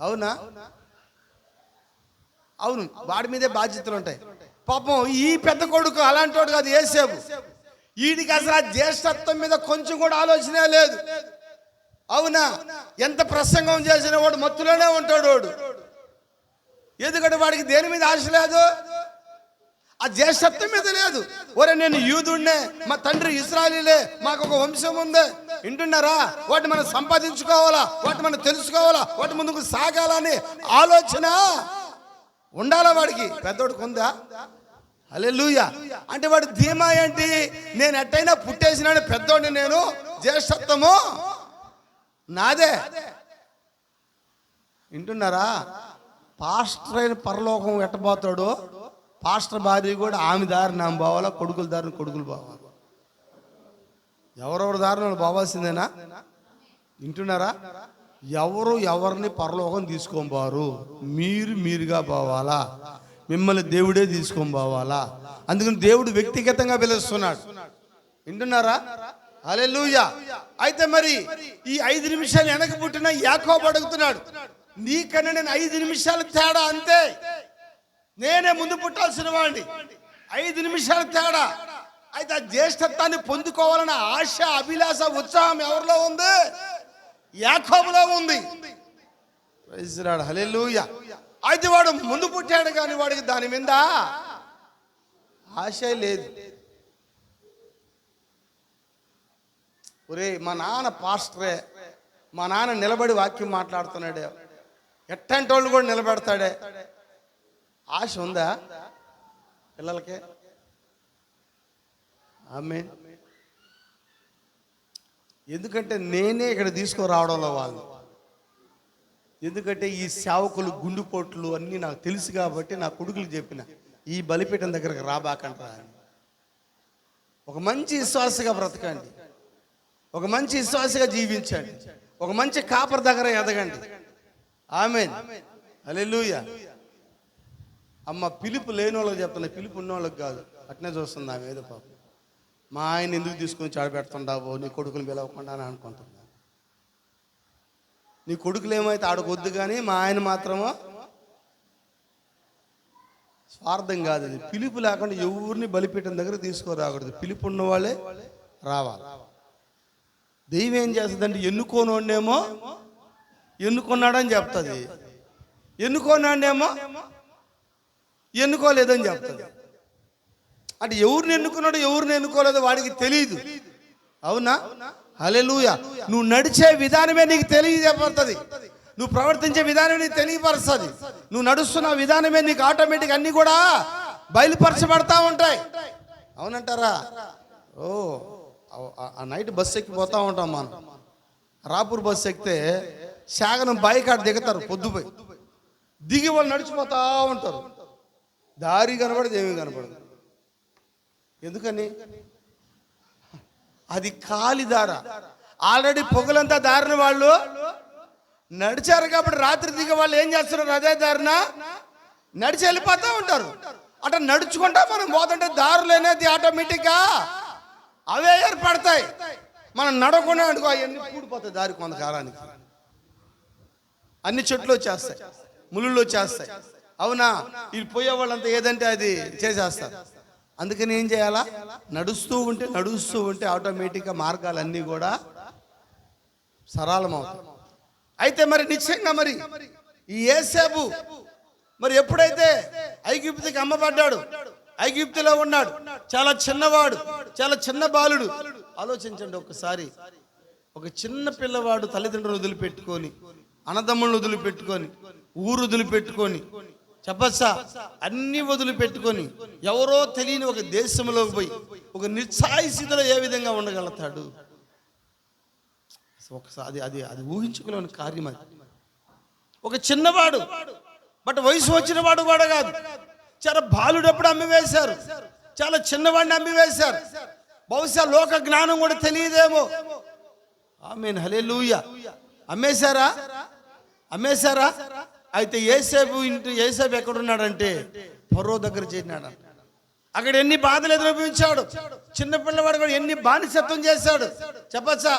అవునా? అవును, వాడి మీదే బాధ్యతలు ఉంటాయి. పాపం ఈ పెద్ద కొడుకు అలాంటి వాడు కాదు యోసేపు. వీడికి అసలు ఆ జ్యేష్ఠత్వం మీద కొంచెం కూడా ఆలోచనే లేదు. అవునా? ఎంత ప్రసంగం చేసిన వాడు మత్తులోనే ఉంటాడు వాడు. ఎందుకంటే వాడికి దేని మీద ఆశ లేదు, ఆ జ్యేష్ఠత్వం మీద లేదు. ఒరే నేను యూదుడినే, మా తండ్రి ఇశ్రాయేలీలే, మాకు ఒక వంశం ఉంది, వింటున్నారా? వాటిని మనం సంపాదించుకోవాలా, వాటిని మనం తెలుసుకోవాలా, వాటి ముందుకు సాగాలని ఆలోచన ఉండాలా వాడికి. పెద్దోడికి ఉందా? హల్లెలూయా. అంటే వాడు ధీమా ఏంటి? నేను ఎట్టయినా పుట్టేసినాడు పెద్దోడిని, నేను జ్యేష్ఠత్వము నాదే. వింటున్నారా? పాస్టర్ అయిన పరలోకం ఎట్టబోతాడు, పాస్టర్ భార్య కూడా ఆమె దారిని ఆమె పోవాలా, కొడుకుల దారిని కొడుకులు పోవాలి. ఎవరెవరి దారిని పోవాల్సిందేనా? వింటున్నారా? ఎవరు ఎవరిని పరలోకం తీసుకొని పోరు, మీరుగా పోవాలా, మిమ్మల్ని దేవుడే తీసుకొని పోవాలా. అందుకని దేవుడు వ్యక్తిగతంగా పిలుస్తున్నాడు. వింటున్నారా? హల్లెలూయా. అయితే మరి ఈ 5 నిమిషాలు వెనక పుట్టిన యాకోబు అడుగుతున్నాడు, నీకన్నా నేను 5 నిమిషాలు తేడా అంతే, నేనే ముందు పుట్టాల్సిన వాడిని. 5 నిమిషాలు తేడా. అయితే ఆ జ్యేష్ఠత్వాన్ని పొందుకోవాలన్న ఆశ, అభిలాష, ఉత్సాహం ఎవరిలో ఉంది? యాకోబులో ఉంది. Praise the Lord. హల్లెలూయా. అయితే వాడు ముందు పుట్టాడు కానీ వాడికి దాని మీద ఆశ లేదు. ఒరే మా నాన్న పాస్టరే, మా నాన్న నిలబడి వాక్యం మాట్లాడుతున్నాడే, ఎట్టంటి వాళ్ళు కూడా నిలబెడతాడే. ఆశ ఉందా పిల్లలకి? ఆమేన్. ఎందుకంటే నేనే ఇక్కడ తీసుకురావడంలో వాళ్ళు, ఎందుకంటే ఈ సేవకులు గుండుపోట్లు అన్నీ నాకు తెలుసు కాబట్టి నా కొడుకులు చెప్పిన ఈ బలిపీఠం దగ్గరకు రాబాకంటారా అని. ఒక మంచి విశ్వాసగా బ్రతకండి, ఒక మంచి విశ్వాసగా జీవించండి, ఒక మంచి కాపర్ దగ్గర ఎదగండి. ఆమేన్, హల్లెలూయా. అమ్మ పిలుపు లేని వాళ్ళకి చెప్తున్నా, పిలుపు ఉన్న వాళ్ళకి కాదు. అట్నే చూస్తుంది ఆమె ఏదో పాపం, మా ఆయన ఎందుకు తీసుకొని చాడబెడుతుండావో, నీ కొడుకులు పిలవకుండా అని అనుకుంటున్నా. నీ కొడుకులు ఏమైతే ఆడకొద్దు, కానీ మా ఆయన మాత్రమో స్వార్థం కాదు. అది పిలుపు లేకుండా ఎవరిని బలిపీఠం దగ్గర తీసుకురాకూడదు. పిలుపు ఉన్న వాళ్ళే రావాలి. దెయ్యం ఏం చేస్తుందంటే ఎన్నుకోనోడేమో ఎన్నుకున్నాడని చెప్తుంది, ఎన్నుకోనాడేమో ఎన్నుకోలేదని చెప్తుంది. అంటే ఎవరిని ఎన్నుకున్నాడో ఎవరిని ఎన్నుకోలేదో వాడికి తెలియదు. అవునా? హల్లెలూయా. నువ్వు నడిచే విధానమే నీకు తెలియజేపడుతుంది, నువ్వు ప్రవర్తించే విధానం నీకు తెలియపరుస్తుంది, నువ్వు నడుస్తున్న విధానమే నీకు ఆటోమేటిక్ అన్నీ కూడా బయలుపరచబడతా ఉంటాయి. అవునంటారా? ఓ ఆ నైట్ బస్సు ఎక్కిపోతూ ఉంటాం మనం. రాపూర్ బస్సు ఎక్కితే శాగనం బాయికాడ దిగుతారు, పొద్దుపోయి దిగి వాళ్ళు నడిచిపోతూ ఉంటారు. దారి కనబడదు, ఏమీ కనబడదు. ఎందుకని? అది ఖాళీ దార. ఆల్రెడీ పొగలంతా దారిన వాళ్ళు నడిచారు కాబట్టి రాత్రి దిగే వాళ్ళు ఏం చేస్తున్నారు, అదే దారిన నడిచి వెళ్ళిపోతూ ఉంటారు. అంటే నడుచుకుంటా మనం పోతుంటే దారులు అనేది ఆటోమేటిక్గా అవే ఏర్పడతాయి. మనం నడవకుండా అనుకో అవన్నీ కూడిపోతాయి దారి కొంతకాలానికి. అన్ని చెట్లు వచ్చేస్తాయి, ముళ్ళు వచ్చేస్తాయి. అవునా? వీళ్ళు పోయే వాళ్ళంతా ఏదంటే అది చేసేస్తారు. అందుకని ఏం చేయాలా? నడుస్తూ ఉంటే ఆటోమేటిక్గా మార్గాలన్నీ కూడా సరళమవుతాయి. అయితే మరి నిశ్చయంగా మరి ఈ యేసేపు మరి ఎప్పుడైతే ఐగుప్తుకి అమ్మబడ్డాడు, ఐగుప్తులో ఉన్నాడు, చాలా చిన్నవాడు, చాలా చిన్న బాలుడు. ఆలోచించండి ఒక్కసారి, ఒక చిన్న పిల్లవాడు తల్లిదండ్రులు వదిలిపెట్టుకొని, అన్నదమ్ములను వదిలిపెట్టుకొని, ఊరు వదిలిపెట్టుకొని, చెప్పచ్చా అన్ని వదిలిపెట్టుకొని ఎవరో తెలియని ఒక దేశంలోకి పోయి ఒక నిస్సహాయ స్థితిలో ఏ విధంగా ఉండగలుగుతాడు? ఒకసారి అది అది ఊహించుకోలేని కార్యం. అది ఒక చిన్నవాడు, బట్ వయసు వచ్చిన వాడు కూడా కాదు, చాలా బాలుడప్పుడు అమ్మివేశారు, చాలా చిన్నవాడిని అమ్మివేశారు. బహుశా లోక జ్ఞానం కూడా తెలియదేమో. ఆమేన్, హల్లెలూయా. అమ్మేశారా? అయితే యేసేపు ఎక్కడున్నాడంటే ఫరో దగ్గర చేరినాడు. అక్కడ ఎన్ని బాధలు ఎదురనుభవించాడు. చిన్నపిల్లవాడు కూడా ఎన్ని బానిసత్వం చేశాడు. చెప్పచ్చా?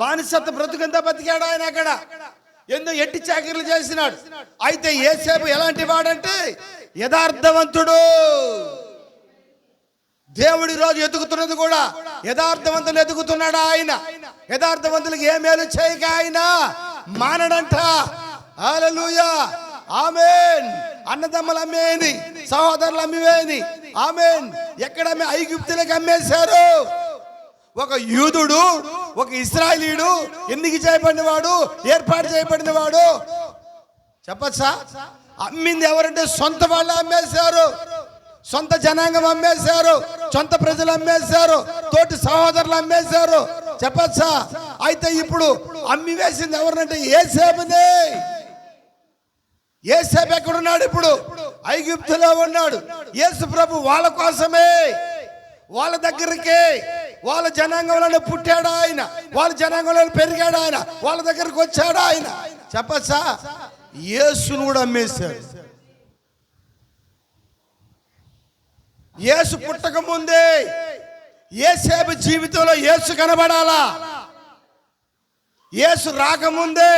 బానిసత్వ బ్రతుకంతా బతికాడు ఆయన. అక్కడ ఎన్నో ఎట్టి చాకిరీలు చేసినాడు. అయితే యేసేపు ఎలాంటి వాడంటే యథార్థవంతుడు. దేవుడి రోజు ఎదుగుతున్నది కూడా యథార్థవంతులు ఎదుగుతున్నాడు ఆయన. యథార్థవంతులకు ఏ మేలు చేయక ఆయన మానడంట. హల్లెలూయా, ఆమేన్. అన్నదమ్ములు అమ్మేని, సహోదరులు అమ్మివేని. ఆమేన్. ఎక్కడ ఐగుప్తులకు అమ్మేశారు. ఒక యూదుడు, ఒక ఇశ్రాయేలీయుడు, ఎన్నిక చేయబడినవాడు, ఏర్పాటు చేయబడినవాడు. చెప్పచ్చా? అమ్మింది ఎవరంటే సొంత వాళ్ళు అమ్మేశారు, సొంత జనాంగం అమ్మేశారు, సొంత ప్రజలు అమ్మేశారు, తోటి సహోదరులు అమ్మేశారు. చెప్పచ్చా? అయితే ఇప్పుడు అమ్మి వేసింది ఎవరినంటే యేసేపునే. యేసేపు ఎక్కడున్నాడు? ఇప్పుడు ఐగుప్తులో ఉన్నాడు. యేసు ప్రభు వాళ్ళ కోసమే, వాళ్ళ దగ్గరికే, వాళ్ళ జనాంగంలో పుట్టాడు ఆయన, వాళ్ళ జనాంగంలో పెరిగాడు ఆయన, వాళ్ళ దగ్గరికి వచ్చాడు ఆయన. చెప్పచ్చా? యేసును కూడా అమ్మేశారు. యేసు పుట్టక ముందే యేసేపు జీవితంలో యేసు కనబడాలా. యేసు రాకముందే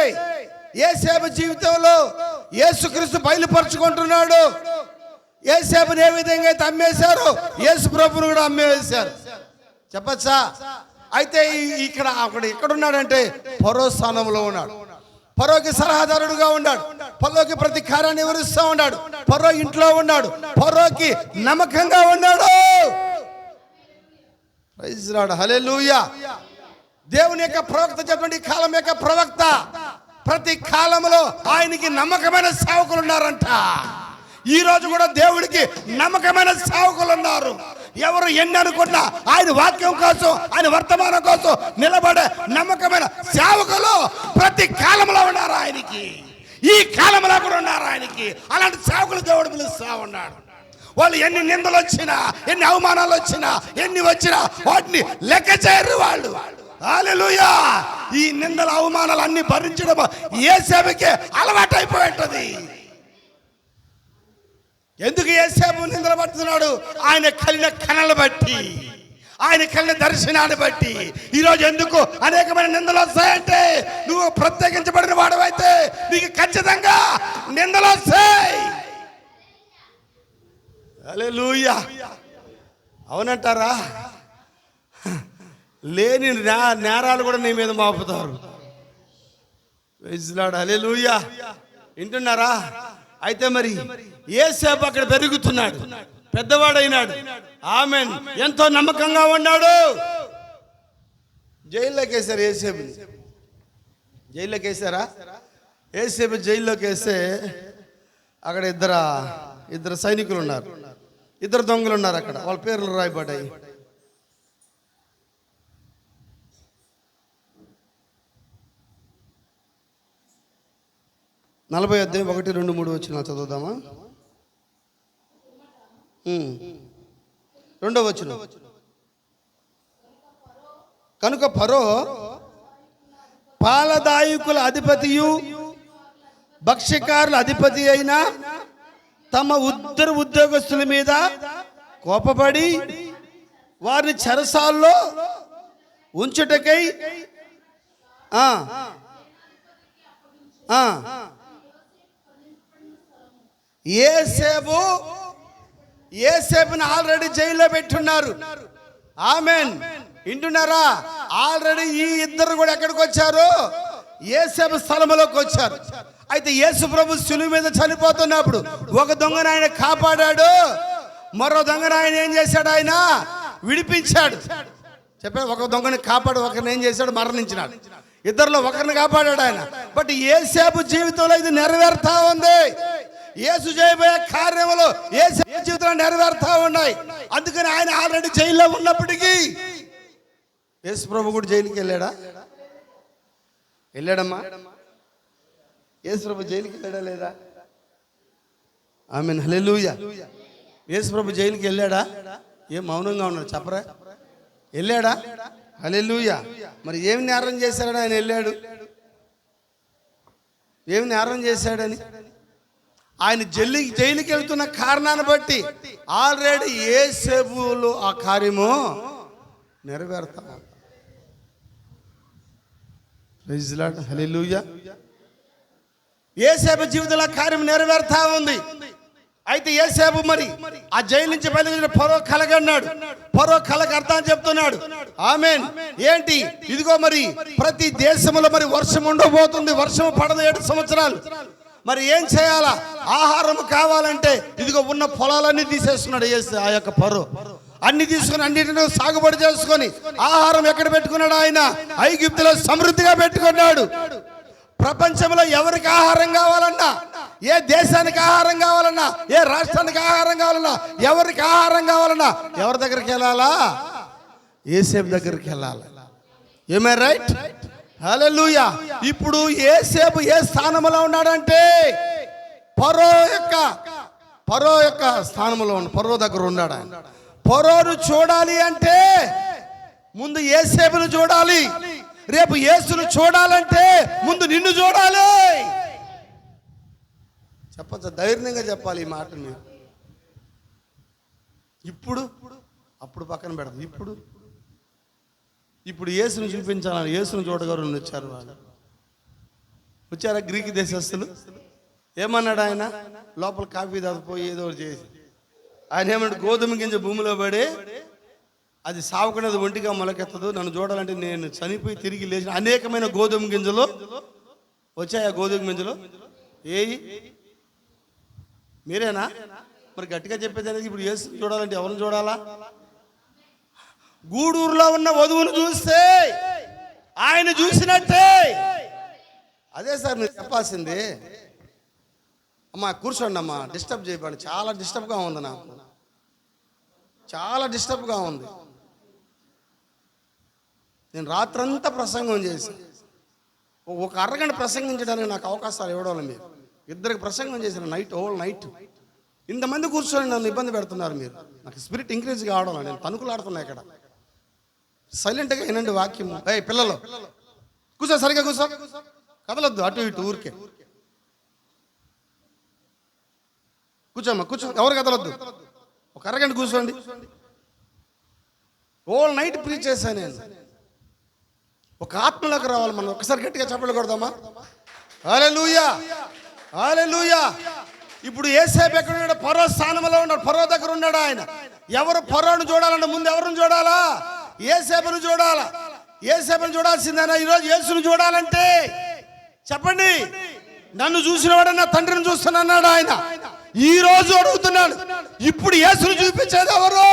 యేసేపు జీవితంలో యేసుక్రీస్తు బయలుపరుచుకుంటున్నాడు. యేసేపుని ఏ విధంగా అయితే అమ్మేశారో యేసు ప్రభువును కూడా అమ్మేశారు. చెప్పచ్చా? అయితే అక్కడ ఎక్కడున్నాడంటే ఫరో స్థానంలో ఉన్నాడు. ఫరోకి సలహాదారుడుగా ఉన్నాడు. ఫరోకి ప్రతీకారాన్ని వివరిస్తూ ఉన్నాడు. ఫరో ఇంట్లో ఉన్నాడు. ఫరోకి నమ్మకంగా ఉన్నాడు. ప్రైజ్ లార్డ్, హల్లెలూయా. దేవుని యొక్క ప్రవక్త చెప్పండి, కాలం యొక్క ప్రవక్త. ప్రతి కాలంలో ఆయనకి నమ్మకమైన సేవకులు ఉన్నారంట. ఈ రోజు కూడా దేవుడికి నమ్మకమైన సేవకులు ఉన్నారు. ఎవరు ఎన్ని అనుకున్నా ఆయన వాక్యం కోసం, ఆయన వర్తమానం కోసం నిలబడే నమ్మకమైన సేవకులు ప్రతి కాలంలో ఉన్నారు ఆయనకి. ఈ కాలంలో కూడా ఉన్నారు ఆయనకి. అలాంటి సేవకులు దేవుడు పిలుస్తా ఉన్నాడు. వాళ్ళు ఎన్ని నిందలు వచ్చినా, ఎన్ని అవమానాలు వచ్చినా, ఎన్ని వచ్చినా వాటిని లెక్క చేయరు వాళ్ళు. హల్లెలూయా. ఈ నిందల అవమానాలు అన్ని భరించడం యేసేపుకే అలవాటు అయిపోయింటది. ఎందుకు యేసేపు నిందలు పడుతున్నాడు? ఆయన కలిగిన కళలు బట్టి, ఆయన కలిగిన దర్శనాన్ని బట్టి. ఈరోజు ఎందుకు అనేకమైన నిందలు వస్తాయంటే, నువ్వు ప్రత్యేకించబడిన వాడవైతే నీకు ఖచ్చితంగా నిందలు వస్తాయి. హల్లెలూయా. అవునంటారా? లేని నేరాలు కూడా నీ మీద మోపుతారు. హల్లెలూయా. వింటున్నారా? అయితే మరి యేసేపు అక్కడ పెరుగుతున్నాడు, పెద్దవాడైనాడు. ఆమేన్. ఎంతో నమ్మకంగా ఉన్నాడు. జైల్లోకి వేశారు యేసేపుని. జైల్లోకి వేశారా? యేసేపు జైల్లోకి వేస్తే అక్కడ ఇద్దరు సైనికులు ఉన్నారు, ఇద్దరు దొంగలు ఉన్నారు. అక్కడ వాళ్ళ పేర్లు రాయబడ్డాయి. నలభై అధ్యాయం 1, 2, 3 వచనాలు చదువుదామా? 2వ వచనం. కనుక ఫరో పాలదాయకుల అధిపతియు భక్ష్యకారుల అధిపతి అయిన తమ ఉద్యోగస్తుల మీద కోపపడి వారిని చెరసాల్లో ఉంచుటకై యేసేపుని ఆల్రెడీ జైల్లో పెట్టున్నారు. ఆమేన్. వింటున్నారా? ఆల్రెడీ ఈ ఇద్దరు కూడా ఎక్కడికి వచ్చారు? యేసేపు స్థలంలోకి వచ్చారు. అయితే యేసు ప్రభు శిలువ మీద చనిపోతున్నప్పుడు ఒక దొంగను ఆయన కాపాడాడు, మరో దొంగను ఆయన ఏం చేశాడు? ఆయన విడిపించాడు. చెప్పాడు, ఒక దొంగని కాపాడు, ఒకరిని ఏం చేశాడు? మరణించినాడు. ఇద్దరిలో ఒకరిని కాపాడాడు ఆయన. బట్ యేసేపు జీవితంలో ఇది నెరవేరుతా ఉంది. యేసు చేయబోయే కార్యములు యేసేపు జీవితంలో నెరవేరుతా ఉన్నాయి. అందుకని ఆయన ఆల్రెడీ జైల్లో ఉన్నప్పటికీ యేసు ప్రభు కూడా జైలుకి వెళ్ళాడమ్మా. యేసు ప్రభు జైలుకి వెళ్ళాడా లేదా? ఆమేన్. హల్లెలూయా. యేసు ప్రభు జైలుకి వెళ్ళాడా? ఏం మౌనంగా ఉన్నాడు? చెప్పరా? వెళ్ళాడా? హల్లెలూయా. మరి ఏమి నేరం చేశాడని ఆయన వెళ్ళాడు? ఏమి నేరం చేశాడని? ఆయన జైలుకి వెళ్తున్న కారణాన్ని బట్టి ఆల్రెడీ యేసేపులో ఆ కార్యము నెరవేరుతా. Praise Lord. హల్లెలూయా. యేసేపు జీవితంలో కార్యం నెరవేరుతా ఉంది. అయితే యేసేపు మరి ఆ జైలు నుంచి బయలుదేరిన ఫరో కలగన్నాడు. ఫరో కలగ అర్థం చెప్తున్నాడు. ఆమేన్. ఏంటి? ఇదిగో మరి ప్రతి దేశంలో మరి వర్షం ఉండబోతుంది, వర్షం పడదు 7 సంవత్సరాలు. మరి ఏం చేయాలా? ఆహారం కావాలంటే ఇదిగో ఉన్న పొలాలన్నీ తీసేస్తున్నాడు ఆ యొక్క ఫరో. అన్ని తీసుకుని అన్నిటిని సాగుబడి చేసుకొని ఆహారం ఎక్కడ పెట్టుకున్నాడు? ఆయన ఐగుప్తులో సమృద్ధిగా పెట్టుకున్నాడు. ప్రపంచంలో ఎవరికి ఆహారం కావాలన్నా, ఏ దేశానికి ఆహారం కావాలన్నా, ఏ రాష్ట్రానికి ఆహారం కావాలన్నా, ఎవరికి ఆహారం కావాలన్నా ఎవరి దగ్గరికి వెళ్ళాలా? యేసేపు దగ్గరికి వెళ్ళాలి. ఏమే రైట్? హల్లెలూయా. ఇప్పుడు యేసేపు ఏ స్థానంలో ఉన్నాడంటే ఫరో యొక్క స్థానంలో ఉన్నాడు. ఫరో దగ్గర ఉన్నాడు ఆయన. ఫరోను చూడాలి అంటే ముందు యేసేపును చూడాలి. రేపు యేసును చూడాలంటే ముందు నిన్ను చూడాలి. చెప్పచ్చా? ధైర్యంగా చెప్పాలి ఈ మాట. మీరు అప్పుడు పక్కన పెడతాం. ఇప్పుడు యేసును చూపించాలని యేసును చూడగలను వచ్చారు. వచ్చారా గ్రీకు దేశస్తులు? ఏమన్నాడు ఆయన? లోపల కాఫీ దాచిపోయి ఏదో చేసి ఆయన ఏమన్నాడు? గోధుమ గింజ భూమిలో పడి అది సాగుకునేది ఒంటిగా మొలకెత్తదు, నన్ను చూడాలంటే నేను చనిపోయి తిరిగి లేచిన అనేకమైన గోధుమ గింజలు వచ్చాయి. ఆ గోధుమ గింజలు మీరేనా? మరి గట్టిగా చెప్పేదానికి ఇప్పుడు యేసు చూడాలంటే ఎవరిని చూడాలా? గూడూరులో ఉన్న వధువును చూస్తే ఆయన చూసినట్టే. అదే సార్ మీరు చెప్పాల్సింది. అమ్మా కూర్చోండి అమ్మా, డిస్టర్బ్ చేయబడి చాలా డిస్టర్బ్గా ఉంది నాకు. చాలా డిస్టర్బ్గా ఉంది. నేను రాత్రంతా ప్రసంగం చేసి ఒక అరగంట ప్రసంగించడానికి నాకు అవకాశాలు ఇవ్వడం మీరు. ఇద్దరికి ప్రసంగం చేసిన హోల్ నైట్ ఇంతమంది కూర్చొని నన్ను ఇబ్బంది పెడుతున్నారు మీరు. నాకు స్పిరిట్ ఇంక్రీజ్ కావడం, నేను తణుకులాడుతున్నా ఇక్కడ. సైలెంట్గా వినండి వాక్యం. పిల్లలు కూర్చో, సరిగా కూర్చో, కదలొద్దు అటు ఇటు ఊరికే కూర్చోమ్మా, కూర్చో, ఎవరు కదలొద్దు. ఒక అరగంట కూర్చోండి. హోల్ నైట్ ప్రీచ్ చేశాను నేను. ఒక ఆత్మలోకి రావాలి మనం. ఒకసారి గట్టిగా చప్పట్లు కొడదామా? హల్లెలూయా, హల్లెలూయా. ఇప్పుడు యేసేపు ఎక్కడ ఉన్నాడు? ఫరో స్థానంలో ఉన్నాడు. ఫరో దగ్గర ఉన్నాడు ఆయన. ఎవరు ఫరోను చూడాలంటే ముందు ఎవరిని చూడాలా? యేసేపును చూడాలా. యేసేపును చూడాల్సిందేనా ఈరోజు యేసును చూడాలంటే? చెప్పండి. నన్ను చూసినవాడు నా తండ్రిని చూస్తానన్నాడు ఆయన. ఈ రోజు అడుగుతున్నాడు, ఇప్పుడు యేసును చూపించేది ఎవరు?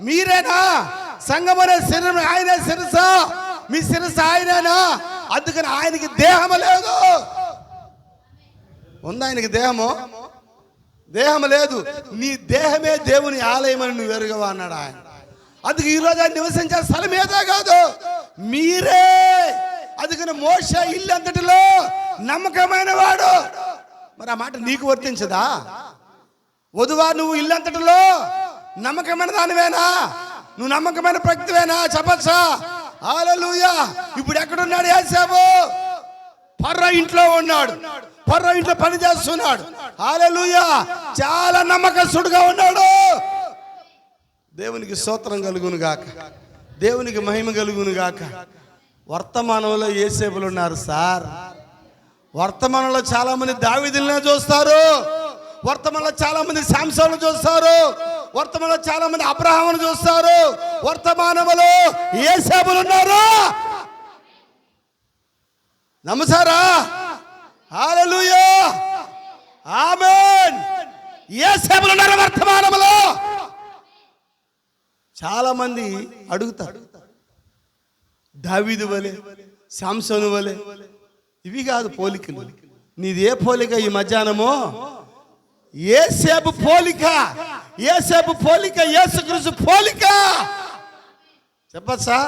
మీరేనా? సంఘం అనే శరీరం ఆయనే శిరసా, మీ శిరస ఆయనేనా? అందుకని ఆయనకి దేహము లేదు. ఉందా ఆయనకి దేహము? దేహం లేదు. నీ దేహమే దేవుని ఆలయమని నువ్వు ఎరుగవా అన్నాడు ఆయన. అందుకు ఈరోజు ఆయన నివసించే స్థలం ఏదో కాదు, మీరే. అందుకని మోషే ఇల్లు అంతటిలో నమ్మకమైన వాడు. మరి ఆ మాట నీకు వర్తించదా? వధువా, నువ్వు ఇల్లు అంతటిలో నమ్మకమైన దానివేనా? నువ్వు నమ్మకమైన వ్యక్తివేనా? చెప్పచ్చా? హల్లెలూయా. ఇప్పుడు ఎక్కడున్నాడు యేసేపు? ఫరో ఇంట్లో ఉన్నాడు. ఫరో ఇంట్లో పని చేస్తున్నాడు. హల్లెలూయా. చాలా నమ్మకస్తుడుగా ఉన్నాడు. దేవునికి స్తోత్రం కలుగును గాక, దేవునికి మహిమ కలుగును గాక. వర్తమానంలో యేసేపులు ఉన్నారు సార్. వర్తమానంలో చాలా మంది దావీదులనే చూస్తారు. వర్తమానంలో చాలా మంది శాంసోను చూస్తారు. వర్తమానంలో చాలా మంది అబ్రహామును చూస్తారు. వర్తమానంలో యేసేపులు ఉన్నారు. నమ్ముతారా? హల్లెలూయా, ఆమేన్. యేసేపులు ఉన్నారు వర్తమానంలో. చాలా మంది అడుగుతారు, దావీదు వలె, శాంసోను వలె. ఇవి కాదు పోలికలు. నీది ఏ పోలిక ఈ మధ్యాహ్నమో? యేసేపు పోలిక. యేసేపు పోలిక యేసుక్రీస్తు పోలిక. చెప్పచ్చా?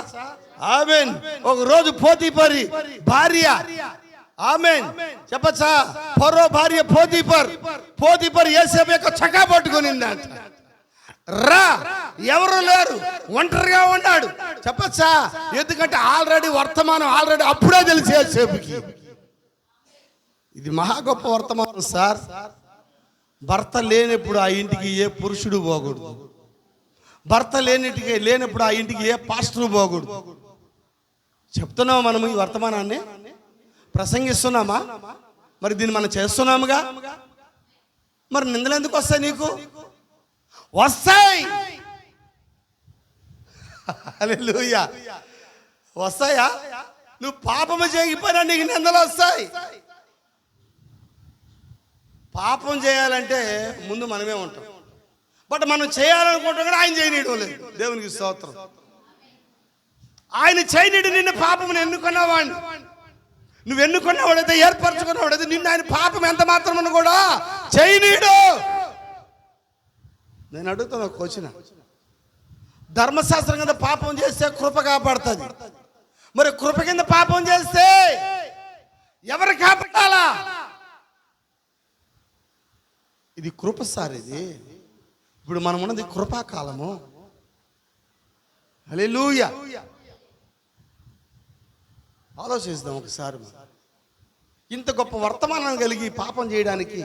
ఆమేన్. ఒక రోజు పోతీఫరు భార్య, ఆమేన్, చెప్పచ్చా? ఫరో భార్య పోతీఫర్ యేసేపు యొక్క చక్కా పట్టుకునిందంట. రా, ఎవరు లేరు, ఒంటరిగా ఉన్నాడు. చెప్పచ్చా? ఎందుకంటే వర్తమానం అప్పుడే తెలిసి యేసేపుకి. ఇది మహా గొప్ప వర్తమానం సార్. భర్త లేనప్పుడు ఆ ఇంటికి ఏ పురుషుడు పోకూడదు. భర్త లేనప్పుడు ఆ ఇంటికి ఏ పాస్టర్ పోకూడదు. చెప్తున్నామా మనము ఈ వర్తమానాన్ని? ప్రసంగిస్తున్నామా? మరి దీన్ని మనం చేస్తున్నాముగా. మరి నిందలు ఎందుకు వస్తాయి నీకు? వస్తాయి. హల్లెలూయా. వస్తాయా? నువ్వు పాపము చేయకపోయినా నీకు నిందలు వస్తాయి. పాపం చేయాలంటే ముందు మనమే ఉంటాం. బట్ మనం చేయాలనుకుంటాం కూడా ఆయన చేయనీయడం లేదు. దేవునికి స్తోత్రం. ఆయన చేయనీడు. నిన్ను పాపమును ఎన్నుకున్నవాడిని, నువ్వు ఎన్నుకున్నవాడైతే, ఏర్పరచుకున్నవాడైతే నిన్ను ఆయన పాపం ఎంత మాత్రమును కూడా చేయనీడు. నేను అడుగుతున్నా ఒక క్వశ్చన్. ధర్మశాస్త్రం కింద పాపం చేస్తే కృప కాపాడుతుంది. మరి కృప కింద పాపం చేస్తే ఎవరు కాపాడాలా? ఇది కృప సార్. ఇది ఇప్పుడు మనం ఉన్నది కృపాకాలము. హల్లెలూయా. ఆలోచిద్దాం ఒకసారి. ఇంత గొప్ప వర్తమానం కలిగి పాపం చేయడానికి,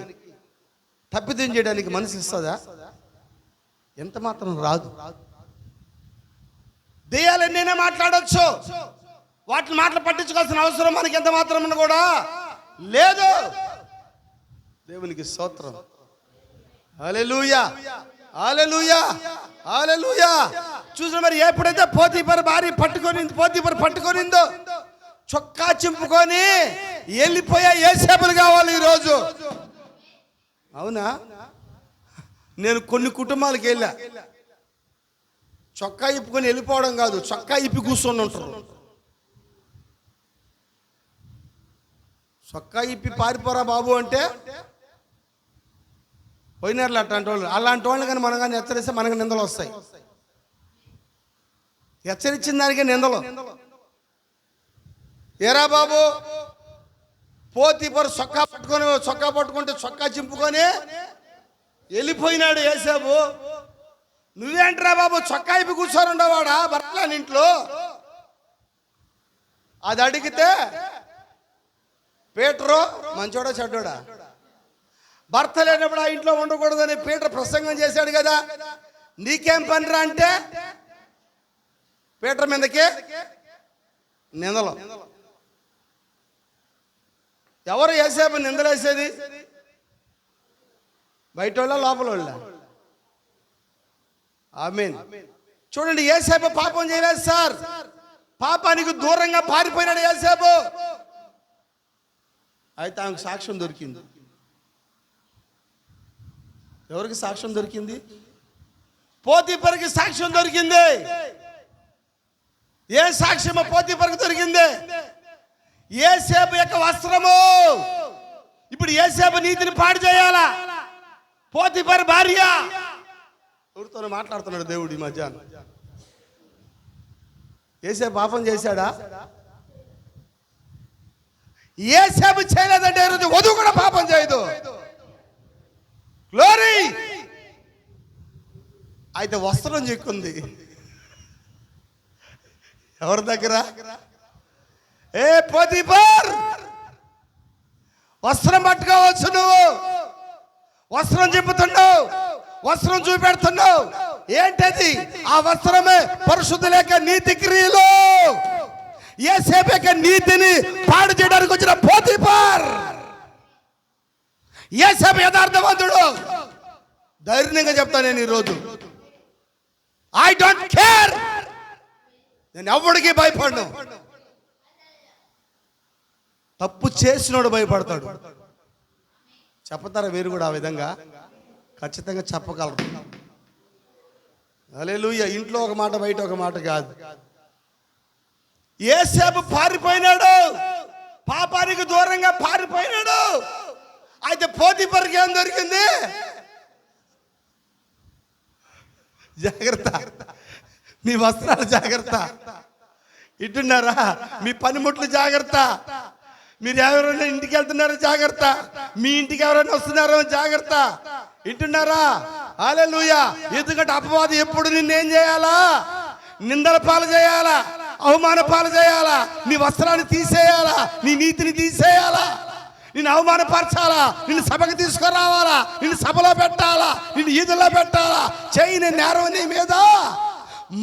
తప్పిదం చేయడానికి మనసు ఇస్తుందా? ఎంత మాత్రం రాదు. దెయ్యాలన్నైనా మాట్లాడొచ్చు, వాటిని మాటలు పట్టించుకోవాల్సిన అవసరం మనకి ఎంత మాత్రం కూడా లేదు. దేవునికి స్తోత్రం. హల్లెలూయా, హల్లెలూయా, హల్లెలూయా. చూసిన మరి ఎప్పుడైతే పోతీఫర్ భార్య పట్టుకొనిందో చొక్కా చింపుకొని వెళ్ళిపోయా యేసేపులు కావాలి ఈరోజు. అవునా? నేను కొన్ని కుటుంబాలకు వెళ్ళా. చొక్కా ఇప్పుకొని వెళ్ళిపోవడం కాదు, చొక్కా ఇప్పి కూర్చొని ఉంటారు. చొక్కా ఇప్పి పారిపోరా బాబు అంటే పోయినారులు అట్లాంటి వాళ్ళు. అలాంటి వాళ్ళు కానీ మనం కానీ హెచ్చరిస్తే మనకు నిందలు వస్తాయి. హెచ్చరించిన దానికే నిందలు. ఏరా బాబు, పోతీఫరు చొక్కా పట్టుకుంటే చొక్కా చింపుకొని వెళ్ళిపోయినాడు యేసేపు. నువ్వేంట్రా బాబు చొక్కా అయిపోయి కూర్చొని ఉండవాడా భర్తలని ఇంట్లో? అది అడిగితే పీటరు మంచోడా చెడ్డోడా? భర్త లేనప్పుడు ఆ ఇంట్లో ఉండకూడదని పీటర్ ప్రసంగం చేశాడు కదా. నీకేం పనిరా అంటే పీటర్ మీదకి నిందలు. ఎవరు యేసేపు నిందలేసేది? బయట వాళ్ళ లోపల వాళ్ళ? ఆమేన్. చూడండి, యేసేపు పాపం చేయలేదు సార్. పాపానికి దూరంగా పారిపోయినాడు యేసేపు. అయితే ఆమెకు సాక్ష్యం దొరికింది. ఎవరికి సాక్ష్యం దొరికింది? పోతీఫరుకి సాక్ష్యం దొరికింది. ఏ సాక్ష్యమో పోతీఫరుకు దొరికింది? యేసేపు యొక్క వస్త్రము. ఇప్పుడు యేసేపు నీతిని పాడు చేయాలా? పోతీఫరు భార్య ఎవరితో మాట్లాడుతున్నాడు దేవుడు ఈ మధ్యాహ్నం. యేసేపు పాపం చేశాడా? యేసేపు చేయలేదంటే ఈరోజు వధువు కూడా పాపం చేయదు. గ్లోరీ. అయితే వస్త్రం చిక్కుంది ఎవరి దగ్గర? ఏ పోతీఫర్, వస్త్రం పట్టుకోవచ్చు. నువ్వు వస్త్రం చెప్పుతున్నావు, వస్త్రం చూపెడుతున్నావు. ఏంటది? ఆ వస్త్రమే పరిశుద్ధ లేక నీతి క్రియలు. యేసేపు యొక్క నీతిని పాడు చేయడానికి వచ్చిన పోతీఫర్. యేసేపు యథార్థవంతుడు. ధైర్యంగా చెప్తాను నేను ఈరోజు, ఐ డోంట్ కేర్. నేను ఎవరికి భయపడను. తప్పు చేసినోడు భయపడతాడు. చెప్తారా మీరు కూడా ఆ విధంగా? ఖచ్చితంగా చెప్పగలరు. హల్లెలూయా. ఇంట్లో ఒక మాట, బయట ఒక మాట కాదు. యేసేపు పారిపోయినాడు, పాపానికి దూరంగా పారిపోయినాడు. అయితే పోతీఫరుకి ఏం దొరికింది? జాగ్రత్త, మీ వస్త్రాలు జాగ్రత్త. ఇట్టున్నారా? మీ పనిముట్లు జాగ్రత్త. మీరు ఎవరైనా ఇంటికి వెళ్తున్నారో జాగ్రత్త. మీ ఇంటికి ఎవరైనా వస్తున్నారో జాగ్రత్త. వింటున్నారా? హల్లెలూయా. ఎందుకంటే అపవాది ఎప్పుడు నిన్నేం చేయాలా? నిందల పాలు చేయాలా, అవమాన పాలు చేయాలా, నీ వస్త్రాన్ని తీసేయాలా, నీ నీతిని తీసేయాలా, నిన్ను అవమానపరచాలా, నిన్ను సభకు తీసుకురావాలా, నిన్ను సభలో పెట్టాలా, నిన్ను ఈదుల్లో పెట్టాలా, చేయని నేరం నీ మీద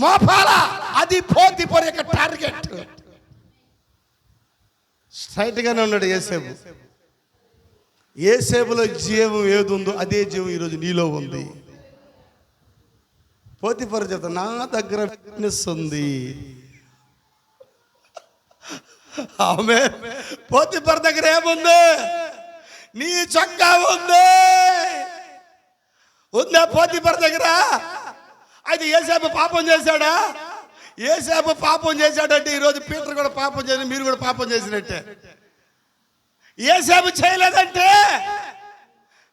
మోపాలా. అది పోతీఫరు యొక్క టార్గెట్. స్ట్రైట్ గానే ఉన్నాడు యేసేపు. యేసేపులో జీవం ఏది ఉందో అదే జీవం ఈరోజు నీలో ఉంది. పోతీఫరు చెప్తా, నా దగ్గర ఫిట్నెస్ ఉంది. ఆమె పోతీఫరు దగ్గర ఏముంది? నీ చొక్కా ఉంది. ఉందా పోతీఫరు దగ్గర? అయితే యేసేపు పాపం చేశాడా? యేసేపు పాపం చేశాడంటే ఈరోజు పీటర్ కూడా పాపం చేసి, మీరు కూడా పాపం చేసినట్టే. యేసేపు చేయలేదంటే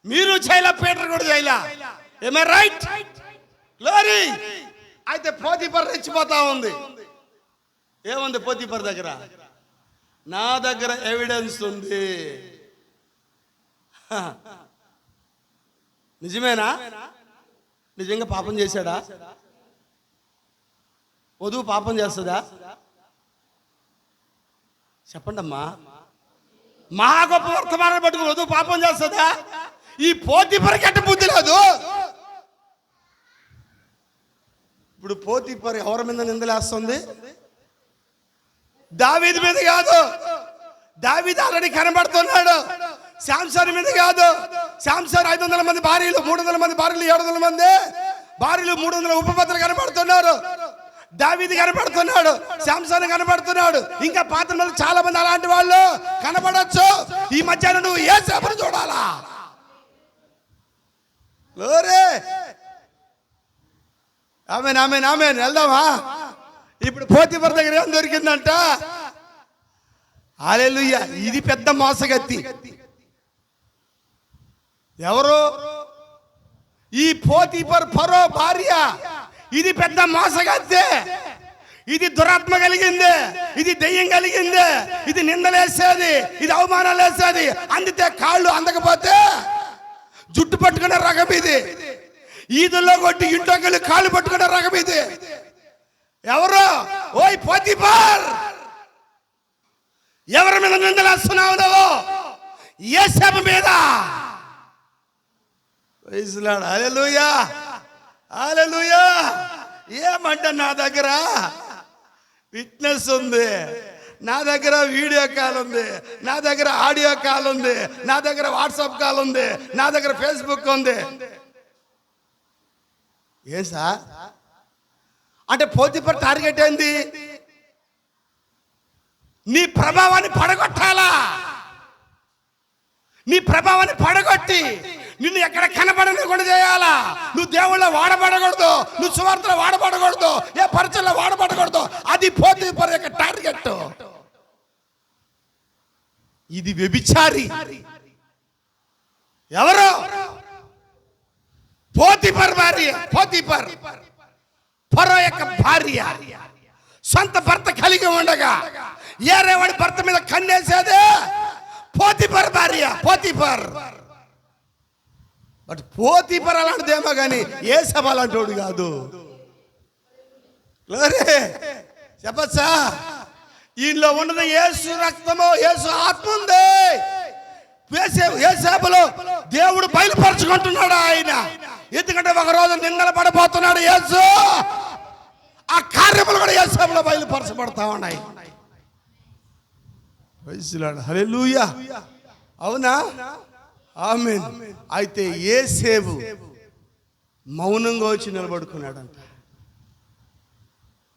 మీరు చేయలే, పీటర్ కూడా చేయలే. ఏమే రైట్? గ్లోరీ. అయితే పోతీఫరు రెచ్చిపోతా ఉంది. ఏముంది పోతీఫరు దగ్గర? నా దగ్గర ఎవిడెన్స్ ఉంది. నిజమేనా? నిజంగా పాపం చేశాడా? వధువు పాపం చేస్తుందా? చెప్పండి అమ్మా. మహా గొప్ప వర్తమానం పట్టుకుని వధువు పాపం చేస్తుందా? ఈ పోతీఫరుకి ఎట్ట బుద్ధి లేదు? ఇప్పుడు పోతీఫరు ఎవరి మీద నిందలేస్తుంది? దావీదు మీద కాదు. దావీదు ఆల్రెడీ కనబడుతున్నాడు. శాంసన్ మీద కాదు. శాంసన్ 500 మంది భార్యలు, 300 మంది భార్యలు, 700 మంది భార్యలు, 300 ఉపపత్రులు కనబడుతున్నారు. దావీదు కనబడుతున్నాడు, శాంసన్ కనబడుతున్నాడు, ఇంకా పాత మంది చాలా మంది అలాంటి వాళ్ళు కనబడచ్చు. ఈ మధ్యాహ్నం నువ్వు యేసేపును చూడాలా? లోరే. ఆమేన్, ఆమేన్, ఆమేన్. వెళ్దామా? ఇప్పుడు పోతీఫరు దగ్గర ఏం దొరికిందంట? హల్లెలూయా. ఇది పెద్ద మోసగత్తి. ఎవరు? ఈ పోతీఫర్ ఫరో భార్య ఇది పెద్ద మోసగత్తే, ఇది దురాత్మ కలిగింది, ఇది దెయ్యం కలిగింది, ఇది నిందలేసేది, ఇది అవమానాలు వేసేది. అందితే కాళ్ళు అందకపోతే జుట్టు పట్టుకునే రకం ఇది. ఈదుల్లో కొట్టి ఇంట్లోకి వెళ్ళి కాళ్ళు పట్టుకునే రకం ఇది. ఎవరు? ఓయ్ పోతీఫర్, ఎవరి మీద నిందలేస్తున్నావు నువ్వు? యోసేపు మీద. హల్లెలూయా, హల్లెలూయా. ఏమంటే నా దగ్గర విట్నెస్ ఉంది, నా దగ్గర వీడియో కాల్ ఉంది, నా దగ్గర ఆడియో కాల్ ఉంది, నా దగ్గర వాట్సాప్ కాల్ ఉంది, నా దగ్గర ఫేస్బుక్ ఉంది. ఏ సార్ అంటే పోతీఫర్ టార్గెట్ ఏంది? నీ ప్రభావాన్ని పడగొట్టాలా? నీ ప్రభావాన్ని పడగొట్టి నిన్ను ఎక్కడ కనబడకుండా చేయాలా? నువ్వు దేవుళ్ళ వాడబడకూడదు, నువ్వు సువార్తలో వాడబడకూడదు, ఏ పరిచయంలో వాడబడకూడదు. అది పోతీఫర్ యొక్క టార్గెట్. ఇది వ్యభిచారి. ఎవరు? పోతీఫర్ భార్య. పోతీఫర్ ఫరో యొక్క భార్య. సొంత భర్త కలిగి ఉండగా ఏరేవాడి భర్త మీద కన్నేసేదే పోతీఫర్ భార్య. పోతీఫర్. బట్ పోతీఫర్ అలాంటిదేమో కానీ యోసేపు అలాంటి వాడు కాదు. చెప్పచ్చా? ఈయనలో ఉన్నది యేసు రక్తము, యేసు ఆత్మ ఉంది. యోసేపులో దేవుడు బయలుపరుచుకుంటున్నాడు ఆయన. ఎందుకంటే ఒక రోజు నిందలు పడిపోతున్నాడు యేసు. ఆ కార్యములు కూడా యోసేపులో బయలుపరచబడతా ఉన్నాయి. హల్లెలూయా. అవునా? ఆమేన్. అయితే యోసేపు మౌనంగా వచ్చి నిలబడుకున్నాడంట.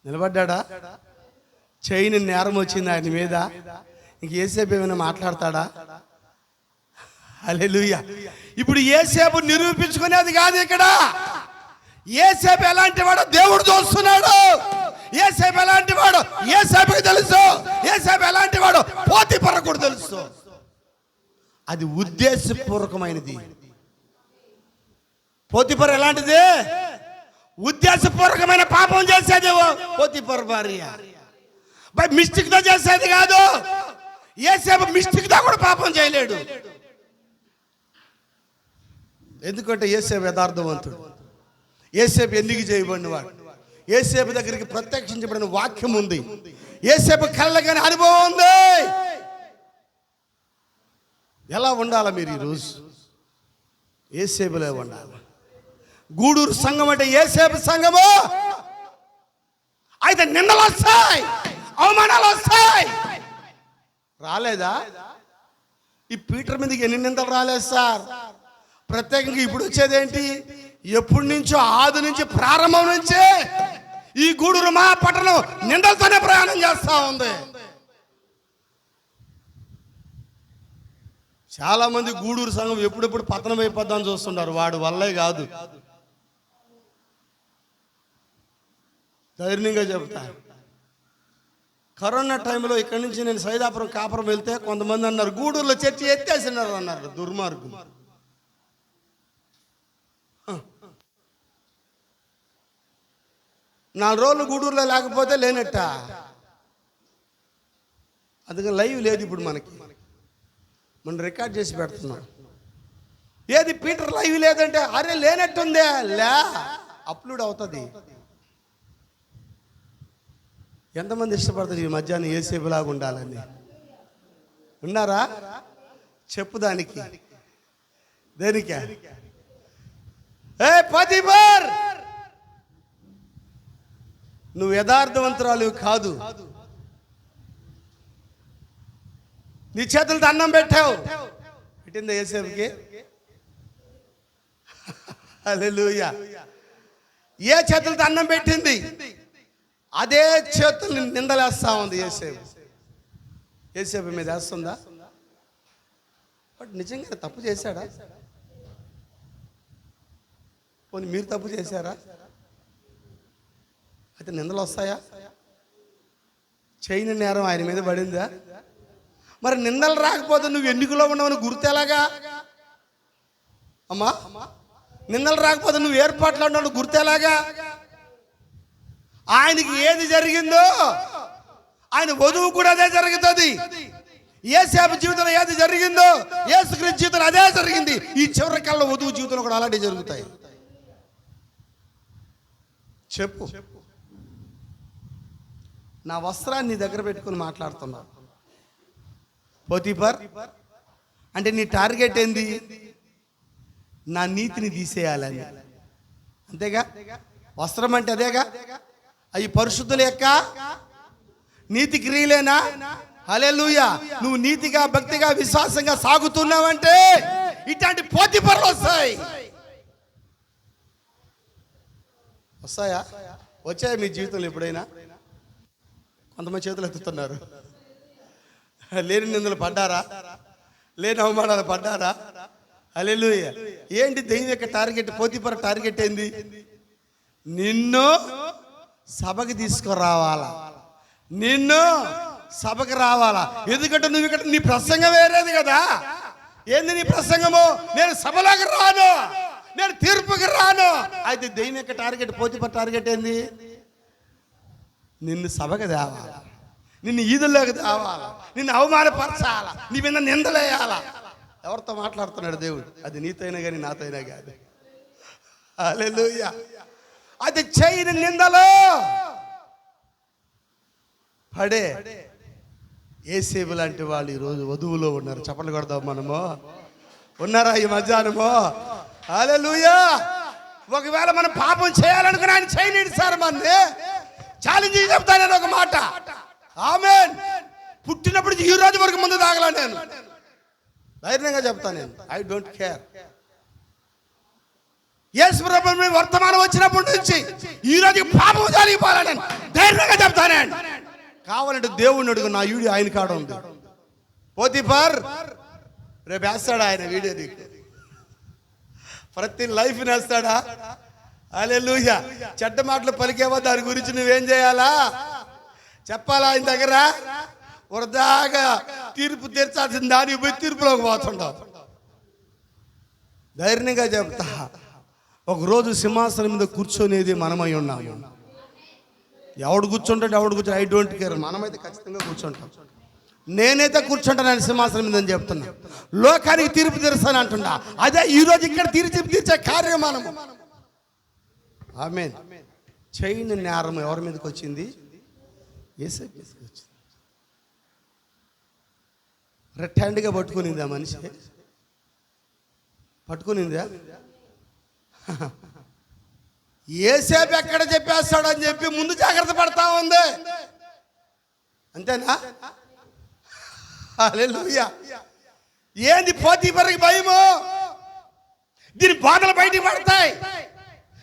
నిలబడ్డా? చేయని నేరం వచ్చింది ఆయన మీద. ఇంక యోసేపు ఏమైనా మాట్లాడతాడా? హల్లెలూయా. ఇప్పుడు యోసేపు నిరూపించుకునేది కాదు ఇక్కడ. యోసేపు ఎలాంటి వాడో దేవుడు చూస్తున్నాడు. యోసేపు ఎలాంటి వాడు యోసేపుకి తెలుసు. యోసేపు ఎలాంటి వాడు పోతీఫర్ కూడా తెలుసు. అది ఉద్దేశపూర్వకమైనది. పోతీఫర్ ఎలాంటిది? ఉద్దేశపూర్వకమైన పాపం చేసేది పోతీఫర్ భార్య. బై మిస్టేక్ తో చేసేది కాదు. యోసేపు మిస్టేక్ తో కూడా పాపం చేయలేడు. ఎందుకంటే యోసేపు యథార్థవంతుడు. యోసేపు ఎందుకు చేయబడిన వాడు. యోసేపు దగ్గరికి ప్రత్యక్షించబడిన వాక్యం ఉంది. యోసేపు కళ్ళగానే అనుభవం ఉంది. ఎలా ఉండాలా మీరు ఈరోజు? యోసేపులే ఉండాలి. గూడూరు సంఘం అంటే యోసేపు సంఘము. అయితే నిందలు వస్తాయి, అవమానాలు వస్తాయి. రాలేదా? ఈ పీటర్ మీదకి ఎన్ని నిందలు రాలేదు సార్? ప్రత్యేకంగా ఇప్పుడు వచ్చేదేంటి? ఎప్పటి నుంచో ఆది నుంచి ప్రారంభం నుంచే ఈ గూడూరు మహాపట్టణం నిందలతోనే ప్రయాణం చేస్తా ఉంది. చాలా మంది గూడూరు సంఘం ఎప్పుడెప్పుడు పతనం అయిపోద్దామని చూస్తున్నారు. వాడు వల్లే కాదు. ధైర్యంగా చెబుతా. కరోనా టైంలో ఇక్కడి నుంచి నేను సైదాపురం కాపురం వెళ్తే కొంతమంది అన్నారు గూడూరులో చర్చి ఎత్తేసినారు అన్నారు. దుర్మార్గం. 4 రోజులు గూడూరులో లేకపోతే లేనట్ట. అందుకని లైవ్ లేదు ఇప్పుడు మనకి. మనం రికార్డ్ చేసి పెడుతున్నాం. ఏది పీటర్ లైవ్ లేదంటే అరే లేనట్టుందే. లే, అప్లోడ్ అవుతుంది. ఎంతమంది ఇష్టపడతారు ఈ మధ్యాహ్నం యోసేపులాగా ఉండాలని? ఉన్నారా? చెప్పు దానికి. దేనికే? ఏ పోతీఫర్, నువ్వు యథార్థవంతురాలు కాదు. నీ చేతులతో అన్నం పెట్టావు. పెట్టిందా యోసేపుకి? హల్లెలూయా. ఏ చేతులతో అన్నం పెట్టింది అదే చేతుల్ని నిందలేస్తా ఉంది యోసేపు. యోసేపు మీద వేస్తుందా? బట్ నిజంగా తప్పు చేశాడా? పోనీ మీరు తప్పు చేశారా? అయితే నిందలు వస్తాయా? చేయని నేరం ఆయన మీద పడిందా? మరి నిందలు రాకపోతే నువ్వు ఎన్నికలో ఉన్నావని గుర్తు ఎలాగా? అమ్మా నిందలు రాకపోతే నువ్వు ఏర్పాట్లు అన్నాడు గుర్తేలాగా? ఆయనకి ఏది జరిగిందో ఆయన వధువు కూడా అదే జరుగుతుంది. యేసేపు జీవితంలో ఏది జరిగిందో యేసుక్రీస్తు జీవితంలో అదే జరిగింది. ఈ చివరి కాలంలో వధువు జీవితంలో కూడా అలాంటివి జరుగుతాయి. చెప్పు. నా వస్త్రాన్ని నీ దగ్గర పెట్టుకుని మాట్లాడుతున్నా. పోతీఫర్ అంటే నీ టార్గెట్ ఏంది? నా నీతిని తీసేయాలని, అంతేగా? వస్త్రం అంటే అదేగా. అవి పరిశుద్ధుల యొక్క నీతి క్రియలేనా? హల్లెలూయా. నువ్వు నీతిగా, భక్తిగా, విశ్వాసంగా సాగుతున్నావంటే ఇట్లాంటి పోతీఫర్లు వస్తాయా? వచ్చాయా మీ జీవితంలో ఎప్పుడైనా? కొంతమంది చేతులు ఎత్తుతున్నారు. లేని నిందలు పడ్డారా? లేని అవమానాలు పడ్డారా? హల్లెలూయా. ఏంటి దెయ్యం యొక్క టార్గెట్? పోతీఫర్ టార్గెట్ ఏంది? నిన్ను సభకి తీసుకురావాలా, నిన్ను సభకి రావాలా. ఎందుకంటే నువ్వు ఇక్కడ నీ ప్రసంగం వేరేది కదా. ఏంది నీ ప్రసంగము? నేను సభలోకి రాను, నేను తీర్పుకి రాను. అయితే దెయ్యం యొక్క టార్గెట్, పోతీఫర్ టార్గెట్ ఏంది? నిన్ను సభకి తేవాలా, నిన్ను ఈదుల్లోకి తేవాలా, నిన్ను అవమానపరచాలా, నీ మీద నిందలేయాలా. ఎవరితో మాట్లాడుతున్నాడు దేవుడు? అది నీతైనా కానీ నాతైనా కాదు. హల్లెలూయా. అది చేయని నిందలో పడే యేసేపు లాంటి వాళ్ళు ఈరోజు వధువులో ఉన్నారు. చప్పట్లు కొడదాం మనము. ఉన్నారా ఈ మధ్యాహ్నము? హల్లెలూయా. ఒకవేళ మనం పాపం చేయాలనుకుని ఆయన చేయలేడు సార్. మనని ఛాలెంజ్ చెప్తాను ఒక మాట. ఆమేన్. పుట్టినప్పుడు ఈ రోజు వరకు ముందు తాగలా నేను. ధైర్యంగా చెప్తాను నేను. I don't care. యేసు ప్రభువు వర్తమానం వచ్చినప్పటి నుంచి ఈ రోజు పాపం జరిగిపోవాలని ధైర్యంగా చెప్తానండి. కావాలంటే దేవుడిని అడుగు, నా వీడియో ఆయన కాడ ఉంది. పోతీఫర్ రేపు వేస్తాడా ఆయన వీడియో? నీకు ప్రతి లైఫ్ వేస్తాడా? హల్లెలూయా. చెడ్డ మాటలు పలికేవా దాని గురించి నువ్వేం చేయాలా? చెప్పాలా ఆయన దగ్గర? వృధాగా తీర్పు తీర్చాల్సిన దానికి పోయి తీర్పులోకి పోతుంటావు. ధైర్యంగా చెప్తా, ఒకరోజు సింహాసనం మీద కూర్చొనేది మనమై ఉన్నాము. ఎవడు కూర్చుంటాడు, ఎవడు కూర్చో, ఐ డోంట్ కేర్. మనమైతే ఖచ్చితంగా కూర్చుంటాం. నేనైతే కూర్చుంటాను ఆయన సింహాసనం మీద అని చెప్తున్నా. లోకానికి తీర్పు తీరుస్తాను అంటున్నా. అదే ఈరోజు ఇక్కడ తీర్చే కార్యం మనము. ఆమేన్. చేయని నేరం ఎవరి మీదకి వచ్చింది? యేసేపు మీదకి వచ్చింది. రెడ్ హ్యాండ్గా పట్టుకునిందా మనిషి? పట్టుకునిందా? యేసేపు ఎక్కడ చెప్పేస్తాడు అని చెప్పి ముందు జాగ్రత్త పడతా ఉంది. అంతేనా? హల్లెలూయా. ఏంది పోతీఫర్కి భయము? దీని బాధలు బయటికి పడతాయి,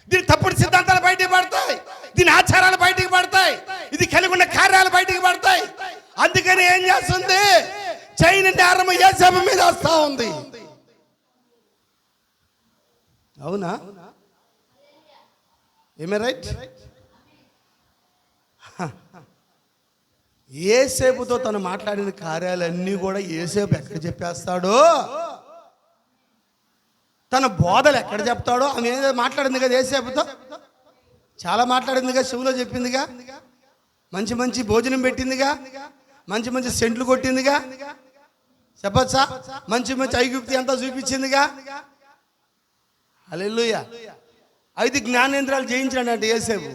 దీని తప్పుడు సిద్ధాంతాలు బయటికి పడతాయి, దీని ఆచారాలు బయటికి పడతాయి, ఇది కలిగి ఉన్న కార్యాలు బయటికి పడతాయి. అందుకని ఏం చేస్తుంది? చైన నేరం యేసేపు మీద వస్తా ఉంది. అవునా? ఏమే రైట్? యేసేపుతో తను మాట్లాడిన కార్యాలన్నీ కూడా యేసేపు ఎక్కడ చెప్పేస్తాడో, తన బోధలు ఎక్కడ చెప్తాడో. ఆమె ఏదో మాట్లాడింది కదా యేసేపుతో, చాలా మాట్లాడిందిగా, చెవులో చెప్పిందిగా, మంచి మంచి భోజనం పెట్టిందిగా, మంచి మంచి సెంట్లు కొట్టిందిగా, చెప్పచ్చా? మంచి మంచి ఐగుప్తి అంతా చూపించిందిగా. హల్లెలూయా. 5 జ్ఞానేంద్రాలు జయించాడంట యేసేపు.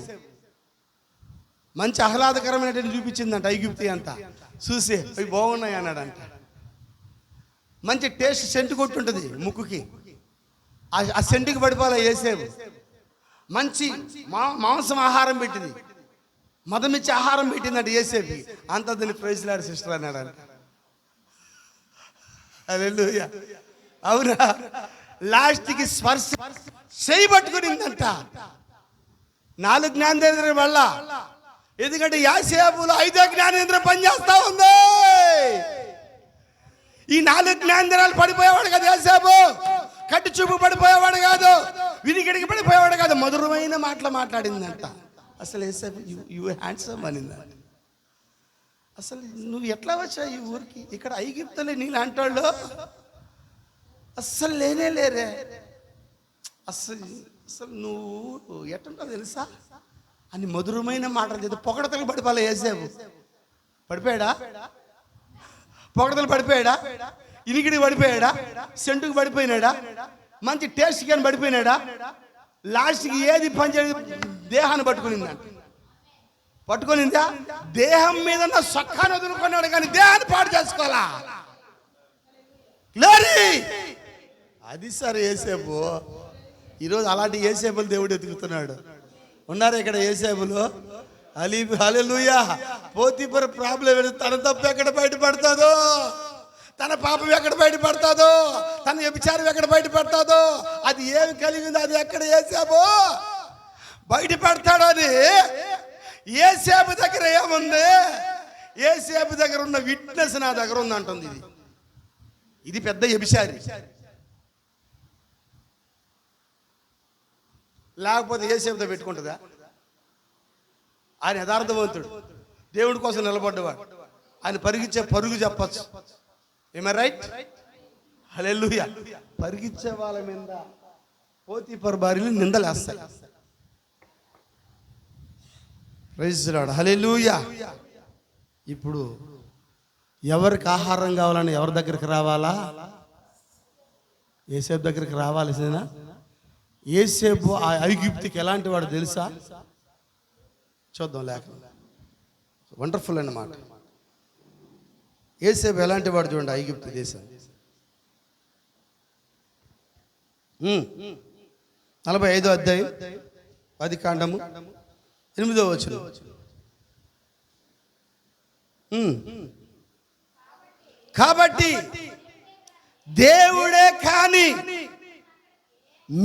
మంచి ఆహ్లాదకరమైనటువంటి చూపించిందంట ఐగుప్తి అంతా. చూసి అవి బాగున్నాయి అన్నాడంట. మంచి టేస్ట్ సెంటు కొట్టుంటుంది ముక్కుకి, ఆ సెంటుకి పడిపోలే యేసేపు. మంచి మాంసం ఆహారం పెట్టింది, మదమిచ్చి ఆహారం పెట్టిందంట యేసేపు. అంత దీన్ని ప్రైజ్ లార్డ్ సిస్టర్ అన్నాడంట. హల్లెలూయా. అవునా? లాస్ట్కి స్పర్శ చేయబట్టుకునిందంట 4 జ్ఞానేంద్రియాల వల్ల. ఎందుకంటే యేసేపులో 5వ జ్ఞానేంద్రియం పనిచేస్తా ఉంది. ఈ 4 జ్ఞానేంద్రియాలు పడిపోయేవాడు కాదు యేసేపు. కట్టి చూపు పడిపోయేవాడు కాదు, వినికిడికి పడిపోయేవాడు కాదు. మధురమైన మాటలు మాట్లాడిందంట. అసలు యేసేపు యు హ్యాండ్సమ్ అనిందంట. అసలు నువ్వు ఎట్లా వచ్చావు ఈ ఊరికి? ఇక్కడ ఐగుప్తులే నీలాంటి వాళ్ళు అస్సలు లేనే లేరే. అసలు అసలు నువ్వు ఎట్టుంటావు తెలుసా అని మధురమైన మాటలు చేస్తే పొగడతలు పడిపోలే ఏసేపు. పడిపోయాడా? పొగడతలు పడిపోయాడా? ఇనికిడికి పడిపోయాడా? సెంటుకు పడిపోయినాడా? మంచి టేస్ట్ కానీ పడిపోయినాడా? లాస్ట్కి ఏది పనిచేయదు, దేహాన్ని పట్టుకునిందా? దేహం మీద ఉన్న సొక్కాన్ని వదులుకున్నాడు కానీ దేహాన్ని పాడు చేసుకోవాలా? అది సరే ఏసేపు. ఈరోజు అలాంటి ఏసేపులు దేవుడు ఎదుగుతున్నాడు. ఉన్నారు ఇక్కడ ఏసేపులు. హల్లెలూయా. పోతీఫర్ ప్రాబ్లం ఏంటి? తన తప్పు ఎక్కడ బయటపడుతుందో, తన పాపం ఎక్కడ బయటపడుతుందో, తన వ్యభిచారం ఎక్కడ బయటపడుతుందో, అది ఏమి కలిగిందో అది ఎక్కడ ఏసేపు బయటపడతాడని ఏసేపు దగ్గర ఏముంది? ఏసేపు దగ్గర ఉన్న విట్నెస్ నా దగ్గర ఉంది అంటుంది. ఇది పెద్ద వ్యభిచారి. లేకపోతే ఏసేపుతో పెట్టుకుంటుందా? ఆయన యథార్థవంతుడు, దేవుడి కోసం నిలబడ్డవాడు. ఆయన పరిగెచ్చే పరుగు చెప్పచ్చు. ఏమై రైట్? హల్లెలూయా. పరిగెచ్చే వాళ్ళ మీద పోతీఫర్ భార్యలు నిందలేస్తాయి. Praise the Lord. హల్లెలూయా. ఇప్పుడు ఎవరికి ఆహారం కావాలని ఎవరి దగ్గరికి రావాలా? ఏసేపు దగ్గరికి రావాల్సిందేనా? ఏసేపు ఆ ఐగుప్తుకి ఎలాంటి వాడు తెలుసా? చూద్దాం లేక. వండర్ఫుల్ అన్నమాట. ఏసేపు ఎలాంటి వాడు చూడండి. ఐగుప్తు దేశం 45వ అధ్యాయం 10 కాండము 8వ వచనం. కాబట్టి దేవుడే కాని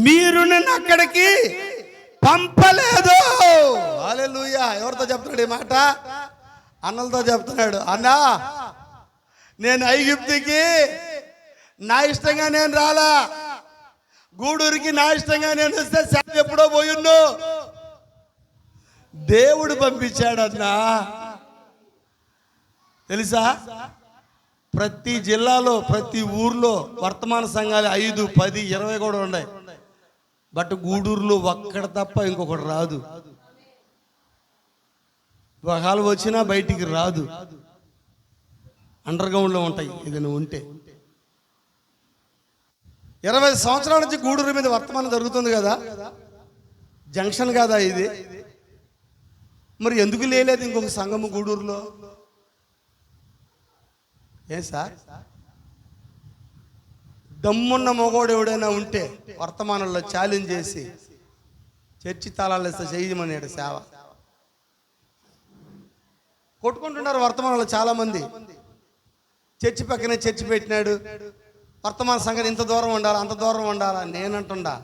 మీరు నన్ను అక్కడికి పంపలేదు. హల్లెలూయా. ఎవరితో చెప్తున్నాడు ఈ మాట? అన్నలతో చెప్తున్నాడు. అన్నా, నేను ఐగుప్తుకి నా ఇష్టంగా నేను రాలా. గూడూరికి నా ఇష్టంగా నేను వస్తే శాతం ఎప్పుడో పోయిండు. దేవుడు పంపించాడన్నా. తెలుసా? ప్రతి జిల్లాలో ప్రతి ఊర్లో వర్తమాన సంఘాలు 5, 10, 20 కూడా ఉన్నాయి. బట్ గూడూరులో ఒక్కడ తప్ప ఇంకొకటి రాదు. ఒకళ్ళు వచ్చినా బయటికి రాదు. అండర్ గ్రౌండ్లో ఉంటాయి. ఏదైనా ఉంటే 20 సంవత్సరాల నుంచి గూడూరు మీద వర్తమానం జరుగుతుంది కదా. జంక్షన్ కదా ఇది. మరి ఎందుకు లేదు ఇంకొక సంఘము గూడూరులో? ఏ సార్, దమ్మున్న మొగోడు ఎవడైనా ఉంటే వర్తమానంలో ఛాలెంజ్ చేసి చర్చి తాళాలు ఇస్తే చేయమన్నాడు సేవ. కొట్టుకుంటున్నారు వర్తమానంలో చాలామంది. చర్చి పక్కనే చర్చి పెట్టినాడు. వర్తమాన సంఘం ఇంత దూరం ఉండాలి, అంత దూరం ఉండాలా. నేనంటుండా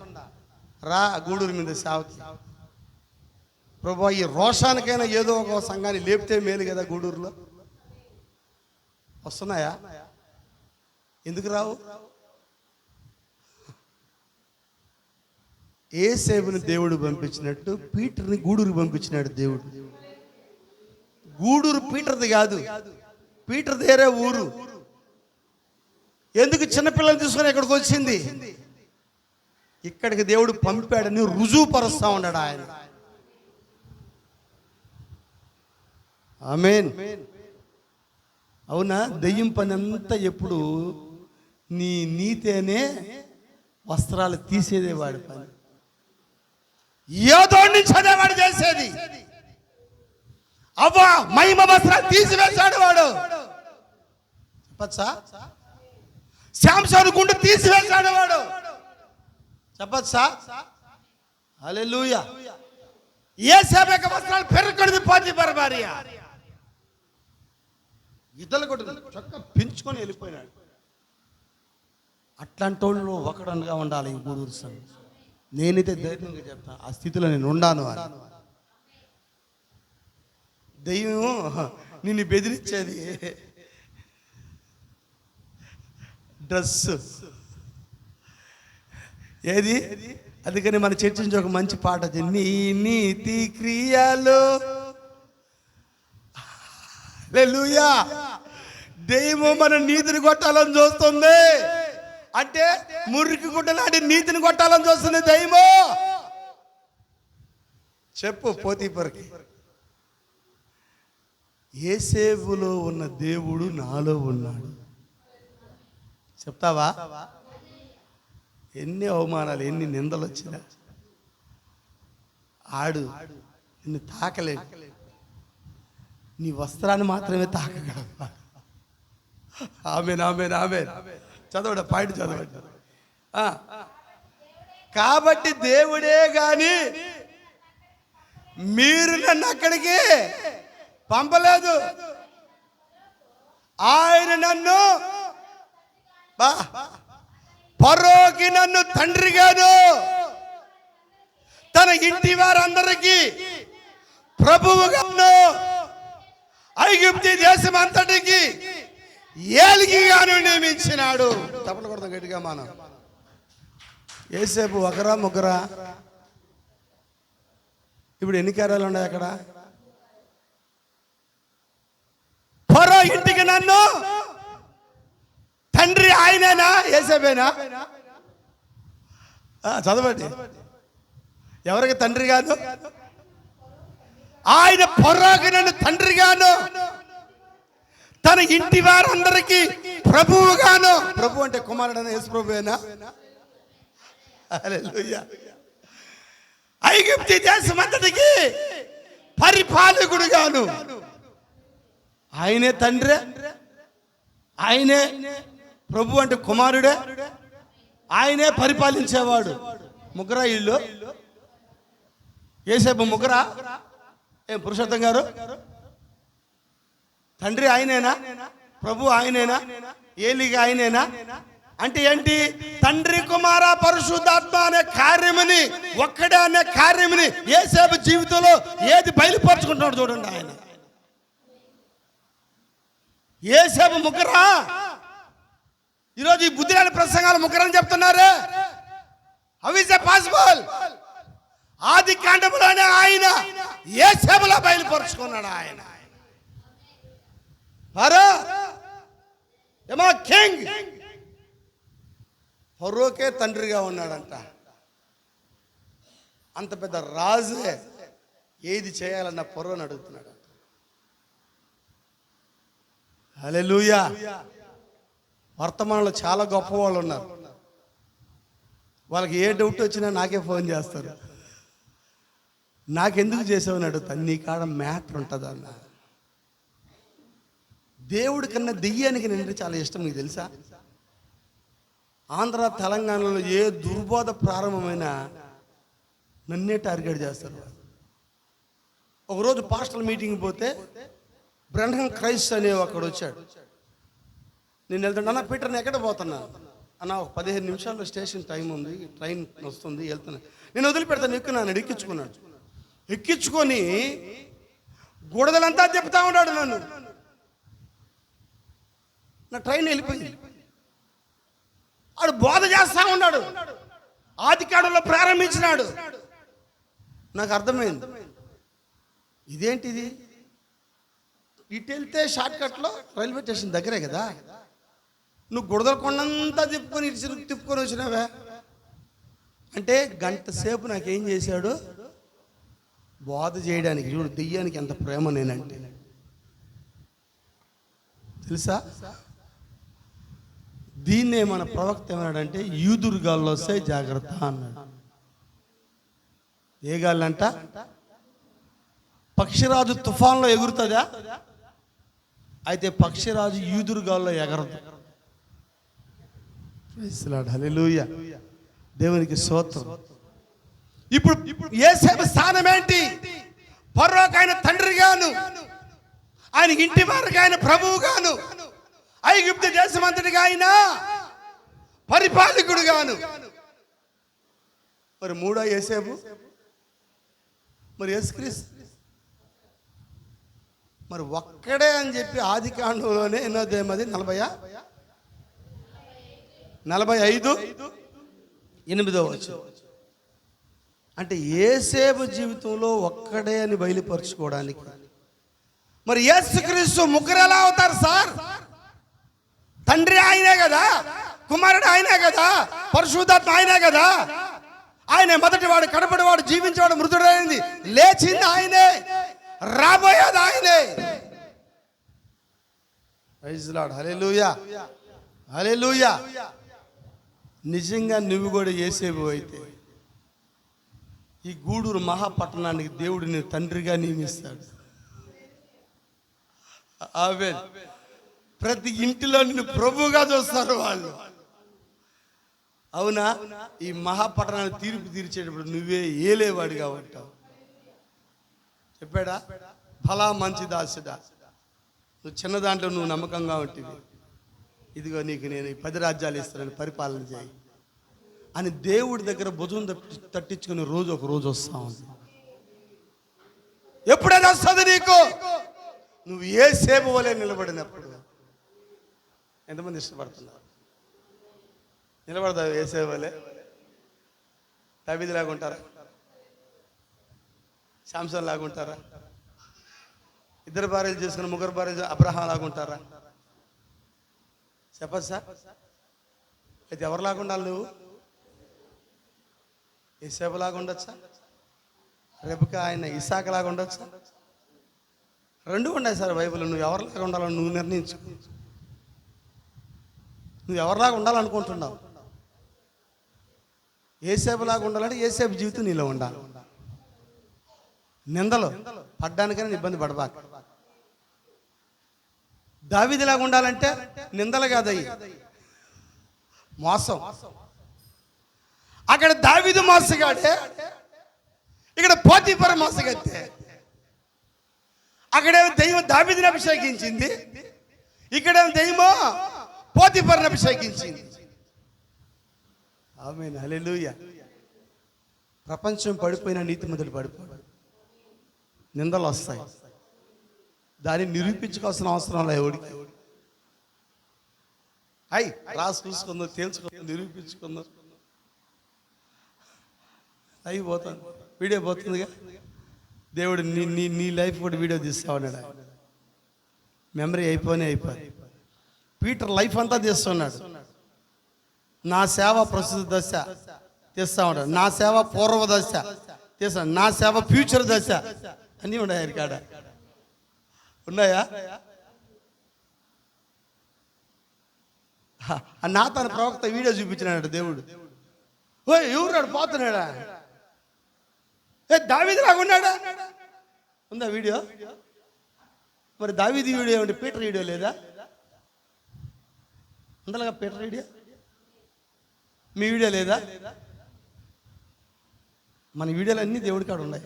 రా గూడూరు మీద సేవకి. ప్రభు, ఈ రోషానికైనా ఏదో ఒక సంఘాన్ని లేపితే మేలు కదా. గూడూరులో వస్తున్నాయా? ఎందుకు రావు? ఏసేపుని దేవుడు పంపించినట్టు పీటర్ని గూడూరు పంపించినాడు దేవుడు. గూడూరు పీటర్ది కాదు, పీటర్ వేరే ఊరు. ఎందుకు చిన్నపిల్లల్ని తీసుకొని ఇక్కడికి వచ్చింది? ఇక్కడికి దేవుడు పంపాడని రుజువు పరుస్తా ఉన్నాడు ఆయన. ఆమేన్. అవునా? దెయ్యం పని అంతా ఎప్పుడు నీ నీతేనే వస్త్రాలు తీసేదే వాడి పని. ఏదో నుంచి చదివాడు చేసేది. అవ్వా మహిమ వస్త్రాలు తీసివేశాడు వాడు. చెప్పచ్చా? శాంసోను గుండు తీసివేశాడు వాడు. చెప్పచ్చా? హల్లెలూయా. యేసేపు యొక్క వస్త్రాలు పెరుకొనిది పోతీఫర్ భార్య. ఇద్దరు కొట్టు చక్క పెంచుకొని వెళ్ళిపోయినాడు. అట్లాంటి వాళ్ళు ఒకడనగా ఉండాలి ఈ గూడూరు సంఘం. నేనైతే ధైర్యంగా చెప్తాను, ఆ స్థితిలో నేను ఉండాను అని. దెయ్యం నిన్ను బెదిరించేది డ్రెస్ ఏది? అందుకని మన చర్చ నుంచి ఒక మంచి పాట వచ్చింది. నీ నీతి క్రియలు. హల్లెలూయా. దెయ్యము మన నీతిని కొట్టాలని చూస్తుంది. అంటే మురికి గుడ్డలాంటి నీతిని కొట్టాలని చూస్తుంది దయ్యము. చెప్పు పోతీపరికి, యేసేపులో ఉన్న దేవుడు నాలో ఉన్నాడు. చెప్తావా? ఎన్ని అవమానాలు, ఎన్ని నిందలు వచ్చినా ఆడు నిన్ను తాకలేడు. నీ వస్త్రాన్ని మాత్రమే తాకగలవు. ఆమేన్, ఆమేన్, ఆమేన్. చదవడం పాయింట్ చదవండి. కాబట్టి దేవుడే గాని మీరు నన్ను అక్కడికి పంపలేదు. ఆయన నన్ను ఫరోకి నన్ను తండ్రిగాను, తన ఇంటి వారందరికీ ప్రభువుగాను, ఐగుప్తు దేశం అంతటికి ఏలికగాను నియమించినాడు. తప్పని కొడతాం గట్టిగా మనం. యేసేపు ఒకరా ముగ్గురా? ఇప్పుడు ఎన్ని కార్యాలు ఉన్నాయి అక్కడ? ఫరో ఇంటికి నన్ను తండ్రి ఆయనేనా? యేసేపేనా? చదవండి. ఎవరికి తండ్రి కాదు? ఆయన ఫరోకి నన్ను తండ్రిగాను, తన ఇంటి వారందరికీ ప్రభువుగాను. ప్రభు అంటే కుమారుడు యేసు ప్రభువేనా? హల్లెలూయా. ఐగుప్తు దేశమంతటికి పరిపాలకుడుగాను. ఆయనే తండ్రి, ఆయనే ప్రభు అంటే కుమారుడే, ఆయనే పరిపాలించేవాడు. ముగ్గురా ఇల్లు? యేసేపు ముగ్గురా? ఏం పురుషోత్తం గారు? తండ్రి ఆయనేనా? ప్రభు ఆయనేనా? ఏలిగా ఆయనేనా? అంటే ఏంటి? తండ్రి కుమార పరిశుద్ధాత్మ అనే కార్యముని, ఒక్కడే అనే కార్యముని యేసేపు జీవితంలో ఏది బయలుపరుచుకుంటున్నాడు చూడండి. ఆయన యేసేపు ముగ్గురా? ఈరోజు ఈ బుద్ధి లేని ప్రసంగాలు ముగ్గురని చెప్తున్నారు. How is it possible? ఆది కాండములోనే ఆయన యేసేపులా బయలుపరుచుకున్నాడు. ఆయన కింగ్, ఫరోకే తండ్రిగా ఉన్నాడంట. అంత పెద్ద రాజే ఏది చేయాలన్న ఫరోని అడుగుతున్నాడు. హల్లెలూయా. వర్తమానంలో చాలా గొప్ప వాళ్ళు ఉన్నారు. వాళ్ళకి ఏ డౌట్ వచ్చినా నాకే ఫోన్ చేస్తారు. నాకెందుకు చేసావని అడుగుతాను. నీ కాడ మ్యాటర్ ఉంటుంది అన్న. దేవుడి కన్నా దెయ్యానికి నేను చాలా ఇష్టం. నీకు తెలుసా? ఆంధ్ర తెలంగాణలో ఏ దుర్బోధ ప్రారంభమైనా నన్నే టార్గెట్ చేస్తారు. ఒకరోజు పాస్టల్ మీటింగ్ పోతే బ్రహ్మం క్రైస్ట్ అనే ఒకడు వచ్చాడు. నేను వెళ్తున్నా, అన్న పీటర్ నేను ఎక్కడ పోతున్నా అన్న, ఒక 15 నిమిషాల్లో స్టేషన్ టైం ఉంది, ట్రైన్ వస్తుంది, వెళ్తున్నా. నేను వదిలిపెడతాను, ఎక్కున్నాను. ఎక్కించుకున్నాడు. ఎక్కించుకొని గొడవలంతా చెప్తా ఉన్నాడు నన్ను. నా ట్రైన్ వెళ్ళిపోయింది. ఆడు బోధ చేస్తా ఉన్నాడు. ఆది కాండంలో ప్రారంభించినాడు. నాకు అర్థమైంది, ఇదేంటిది? ఇటు వెళ్తే షార్ట్ కట్లో రైల్వే స్టేషన్ దగ్గరే కదా, నువ్వు గుడదల కొండంతా తిప్పుకొని ఇటు తిప్పుకొని వచ్చినావే అంటే గంట సేపు నాకేం చేశాడు? బోధ చేయడానికి. చూడు దెయ్యానికి ఎంత ప్రేమ నేనంటే. తెలుసా? దీన్నే మన ప్రవక్త ఏమన్నాడంటే, యూదురు గాల్లో వస్తే జాగ్రత్త అన్నాడు. ఏ గాలంట? పక్షిరాజు తుఫాన్లో ఎగురుతుందా? అయితే పక్షిరాజు యూదురు గాల్లో ఎగరదు. హల్లెలూయా. దేవునికి స్తోత్రం. ఇప్పుడు యేసేపు స్థానం ఏంటి? ఫరోకు ఆయన తండ్రిగాను, ఆయన ఇంటి వారికి ఆయన ప్రభువుగాను, ఐగుప్తు దేశమంతటిగా ఆయన పరిపాలకుడుగాను. మరి మూడో యేసేపు, మరి యేసుక్రీస్తు మరి ఒక్కడే అని చెప్పి ఆది కాండంలోనే ఎన్నోదేమది 45:8 అంటే యేసేపు జీవితంలో ఒక్కడే అని బయలుపరుచుకోవడానికి. మరి యేసుక్రీస్తు ముగ్గురు ఎలా అవుతారు సార్? తండ్రి ఆయనే కదా, కుమారుడు ఆయనే కదా, పరిశుద్ధాత్మ ఆయనే కదా. ఆయనే మొదటివాడు, కడపడివాడు, జీవించేవాడు, మృతుడైంది, లేచింది ఆయనే, రాబోయేది ఆయనే. ప్రైజ్ లార్డ్, హల్లెలూయా, హల్లెలూయా. నిజంగా నువ్వు కూడా యేసేపు అయితే ఈ గూడూరు మహాపట్టణానికి దేవుడు నీ తండ్రిగా నియమిస్తాడు. ఆమేన్. ప్రతి ఇంటిలో నిన్ను ప్రభువుగా చూస్తారు వాళ్ళు. అవునా? ఈ మహాపట్టణాన్ని తీర్పు తీర్చేటప్పుడు నువ్వే ఏలేవాడిగా ఉంటావు. చెప్పాడా? ఫలా మంచి దాసుడా, నువ్వు చిన్న దాంట్లో నువ్వు నమ్మకంగా ఉంటుంది, ఇదిగో నీకు నేను ఈ 10 రాజ్యాలు ఇస్తానని పరిపాలన చేయి అని దేవుడి దగ్గర భుజం తట్టించుకునే రోజు ఒక రోజు వస్తా ఉంది. ఎప్పుడైనా వస్తుంది నీకు, నువ్వు ఏ సేపు వలె నిలబడినప్పుడు. ఎంతమంది ఇష్టపడుతున్నారు? నిలబడతావు ఏ సేపు వలె? దావీదు లాగా ఉంటారా? శాంసన్ లాగా ఉంటారా? 2 భార్యలు చేసుకుని 3 భార్యలు అబ్రహాం లాగా ఉంటారా? చెప్పదు సార్. అయితే ఎవరిలాగా ఉండాలి నువ్వు? ఏసేపులాగా ఉండొచ్చా? రెబెకా ఆయన ఇస్సాకులాగా ఉండొచ్చా? 2 ఉన్నాయి సార్ బైబిల్. నువ్వు ఎవరిలాగా ఉండాలని నువ్వు నిర్ణయించు. నువ్వు ఎవరిలాగా ఉండాలనుకుంటున్నావు? ఏసేపులాగా ఉండాలంటే ఏసేపు జీవితం నీలో ఉండాలి. నిందలు పడ్డానికైనా ఇబ్బంది పడబాక. దావీదులాగా ఉండాలంటే నిందలు కాదయ్యి, మోసం. అక్కడ దావీదు మోసగాడే, ఇక్కడ పోతీఫర మోసగత్తే. అక్కడేమో దైవం దావీదుని అభిషేకించింది, ఇక్కడేమో దైవమో పోతీఫరని అభిషేకించింది. ఆమేన్, హల్లెలూయా. ప్రపంచం పడిపోయిన నీతిమంతుడు పడిపోడు. నిందలు వస్తాయి, దాన్ని నిరూపించుకోవాల్సిన అవసరం లేదు ఎవడికి. రాసి చూసుకుందో, తేల్చుకుందో, నిరూపించుకుందో. అవి పోతుంది, వీడియో పోతుందిగా. దేవుడు నీ లైఫ్ కూడా వీడియో తీస్తా ఉన్నాడు. మెమరీ అయిపోయి పీటర్ లైఫ్ అంతా తీస్తున్నాడు. నా సేవ ప్రస్తుత దశ తీస్తా ఉంటాడు, నా సేవ పూర్వ దశ తీస్తాడు, నా సేవ ఫ్యూచర్ దశ అన్నీ ఉన్నాయి. కాడ ఉన్నాయా? నా తన ప్రవక్త వీడియో చూపించినాడు దేవుడు. ఎవరు పోతున్నాడా? దావీదులాగా ఉన్నాడా? ఉందా వీడియో? మరి దావీదు వీడియో ఏమంటే పీటర్ వీడియో లేదా? ఉందలాగా పీటర్ వీడియో, మీ వీడియో లేదా? మన వీడియోలు అన్నీ దేవుడి కాడ ఉన్నాయి.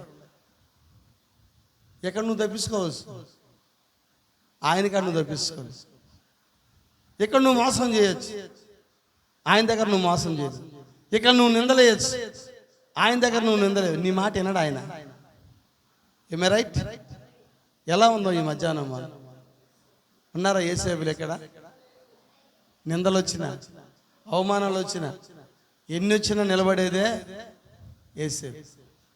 ఎక్కడ నువ్వు తప్పించుకోవచ్చు, ఆయన కాడ నువ్వు తప్పించుకోవచ్చు. ఇక్కడ నువ్వు మోసం చేయొచ్చు, ఆయన దగ్గర నువ్వు మోసం చేయొచ్చు. ఇక్కడ నువ్వు నిందలేయచ్చు, ఆయన దగ్గర నువ్వు నిందలేవు. నీ మాట వినడు ఆయన. ఏమే రైట్? ఎలా ఉందో ఈ మధ్యాహ్నం? ఉన్నారా యేసేపులు? ఎక్కడ నిందలు వచ్చినా, అవమానాలు వచ్చినా, ఎన్ని వచ్చినా నిలబడేదే యేసేపు.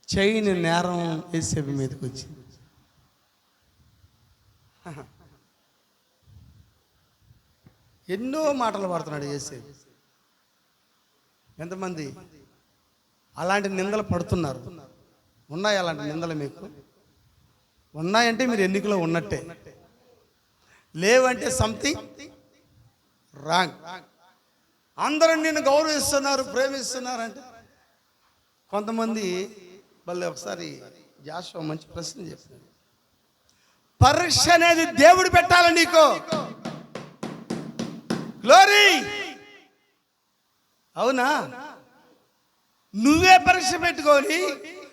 చేయని నేరం యేసేపు మీదకి వచ్చింది. ఎన్నో మాటలు పడుతున్నాడు యేసేపు. ఎంతమంది అలాంటి నిందలు పడుతున్నారు? ఉన్నాయి అలాంటి నిందలు మీకు? ఉన్నాయంటే మీరు ఎన్నికలో ఉన్నట్టే, లేవంటే సంథింగ్ రాంగ్. అందరూ నిన్ను గౌరవిస్తున్నారు, ప్రేమిస్తున్నారు అంటే కొంతమంది మళ్ళీ. ఒకసారి జాషువా మంచి ప్రశ్న చెప్పాడు. పరీక్ష అనేది దేవుడు పెట్టాలి నీకు. గ్లోరీ. అవునా? నువ్వే పరీక్ష పెట్టుకొని,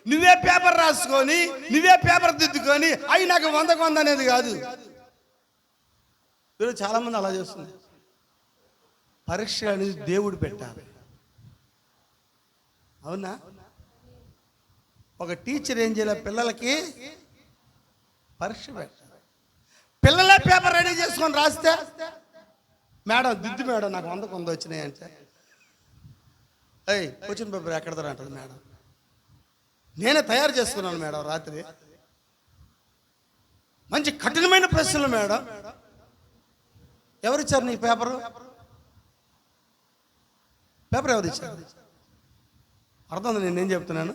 నువ్వే పేపర్ రాసుకొని, నువ్వే పేపర్ దిద్దుకొని అవి నాకు 100కు 100 అనేది కాదు. ఈరోజు చాలా మంది అలా చేస్తుంది. పరీక్ష అనేది దేవుడు పెట్టాలి. అవునా? ఒక టీచర్ ఏం చేయాలి? పిల్లలకి పరీక్ష పెట్టాలి. పిల్లలే పేపర్ రెడీ చేసుకొని రాస్తే, మేడం దిద్దు మేడం నాకు 100కు 100 వచ్చినాయి అంటే, క్వశ్చన్ పేపర్ ఎక్కడదా అంటుంది మేడం. నేనే తయారు చేసుకున్నాను మేడం రాత్రి, మంచి కఠినమైన ప్రశ్నలు మేడం. ఎవరిచ్చారు నీ పేపరు? పేపర్ ఎవరు ఇచ్చారు? అర్థం నేనేం చెప్తున్నాను?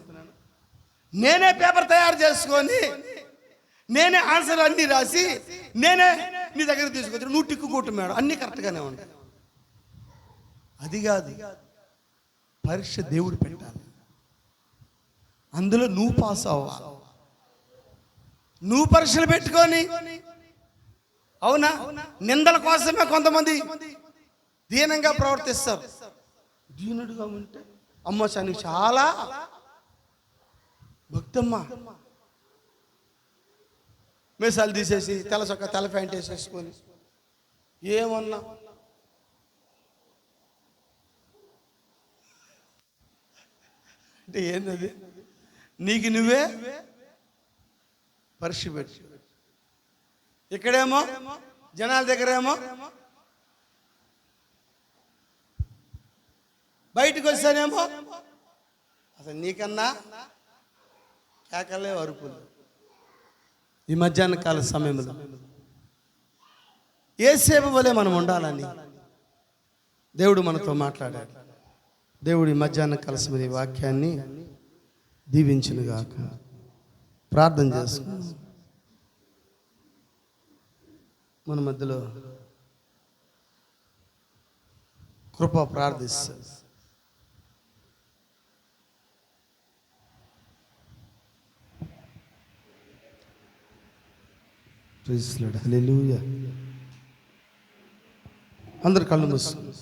నేనే పేపర్ తయారు చేసుకొని నేనే ఆన్సర్లు అన్నీ రాసి నేనే నీ దగ్గర తీసుకొచ్చి నువ్వు టిక్కు కొట్టు మేడం, అన్నీ కరెక్ట్గానే ఉంటాయి. అది కాదు, పరీక్ష దేవుడు పెట్టాలి, అందులో నువ్వు పాస్ అవ్వాలి. నువ్వు పరీక్షలు పెట్టుకొని, అవునా, నిందల కోసమే కొంతమంది దీనంగా ప్రవర్తిస్తారు. దీనుడుగా ఉంటే అమ్మ నీకు చాలా భక్తమ్మ, మీసాలు తీసేసి తెల్ల చొక్క తెల్ల ప్యాంట్ వేసేసుకొని ఏమన్నా అంటే ఏంటది? నీకు నువ్వే పరీక్ష పెట్టి, ఇక్కడేమో జనాల దగ్గరేమో, బయటకు వస్తానేమో అసలు నీకన్నా కేకలే అరుపులు. ఈ మధ్యాహ్న కాల సమయంలో యేసేపు వలె మనం ఉండాలని దేవుడు మనతో మాట్లాడాడు. దేవుడు ఈ మధ్యాహ్న కాల సమయ వాక్యాన్ని దీవించునుగాక. ప్రార్థన చేసుకున్నాం. మన మధ్యలో కృప ప్రార్థిస్తాం. ప్రైజ్ లార్డ్, హల్లెలూయా. అందరు కళ్ళు మూసుకోండి.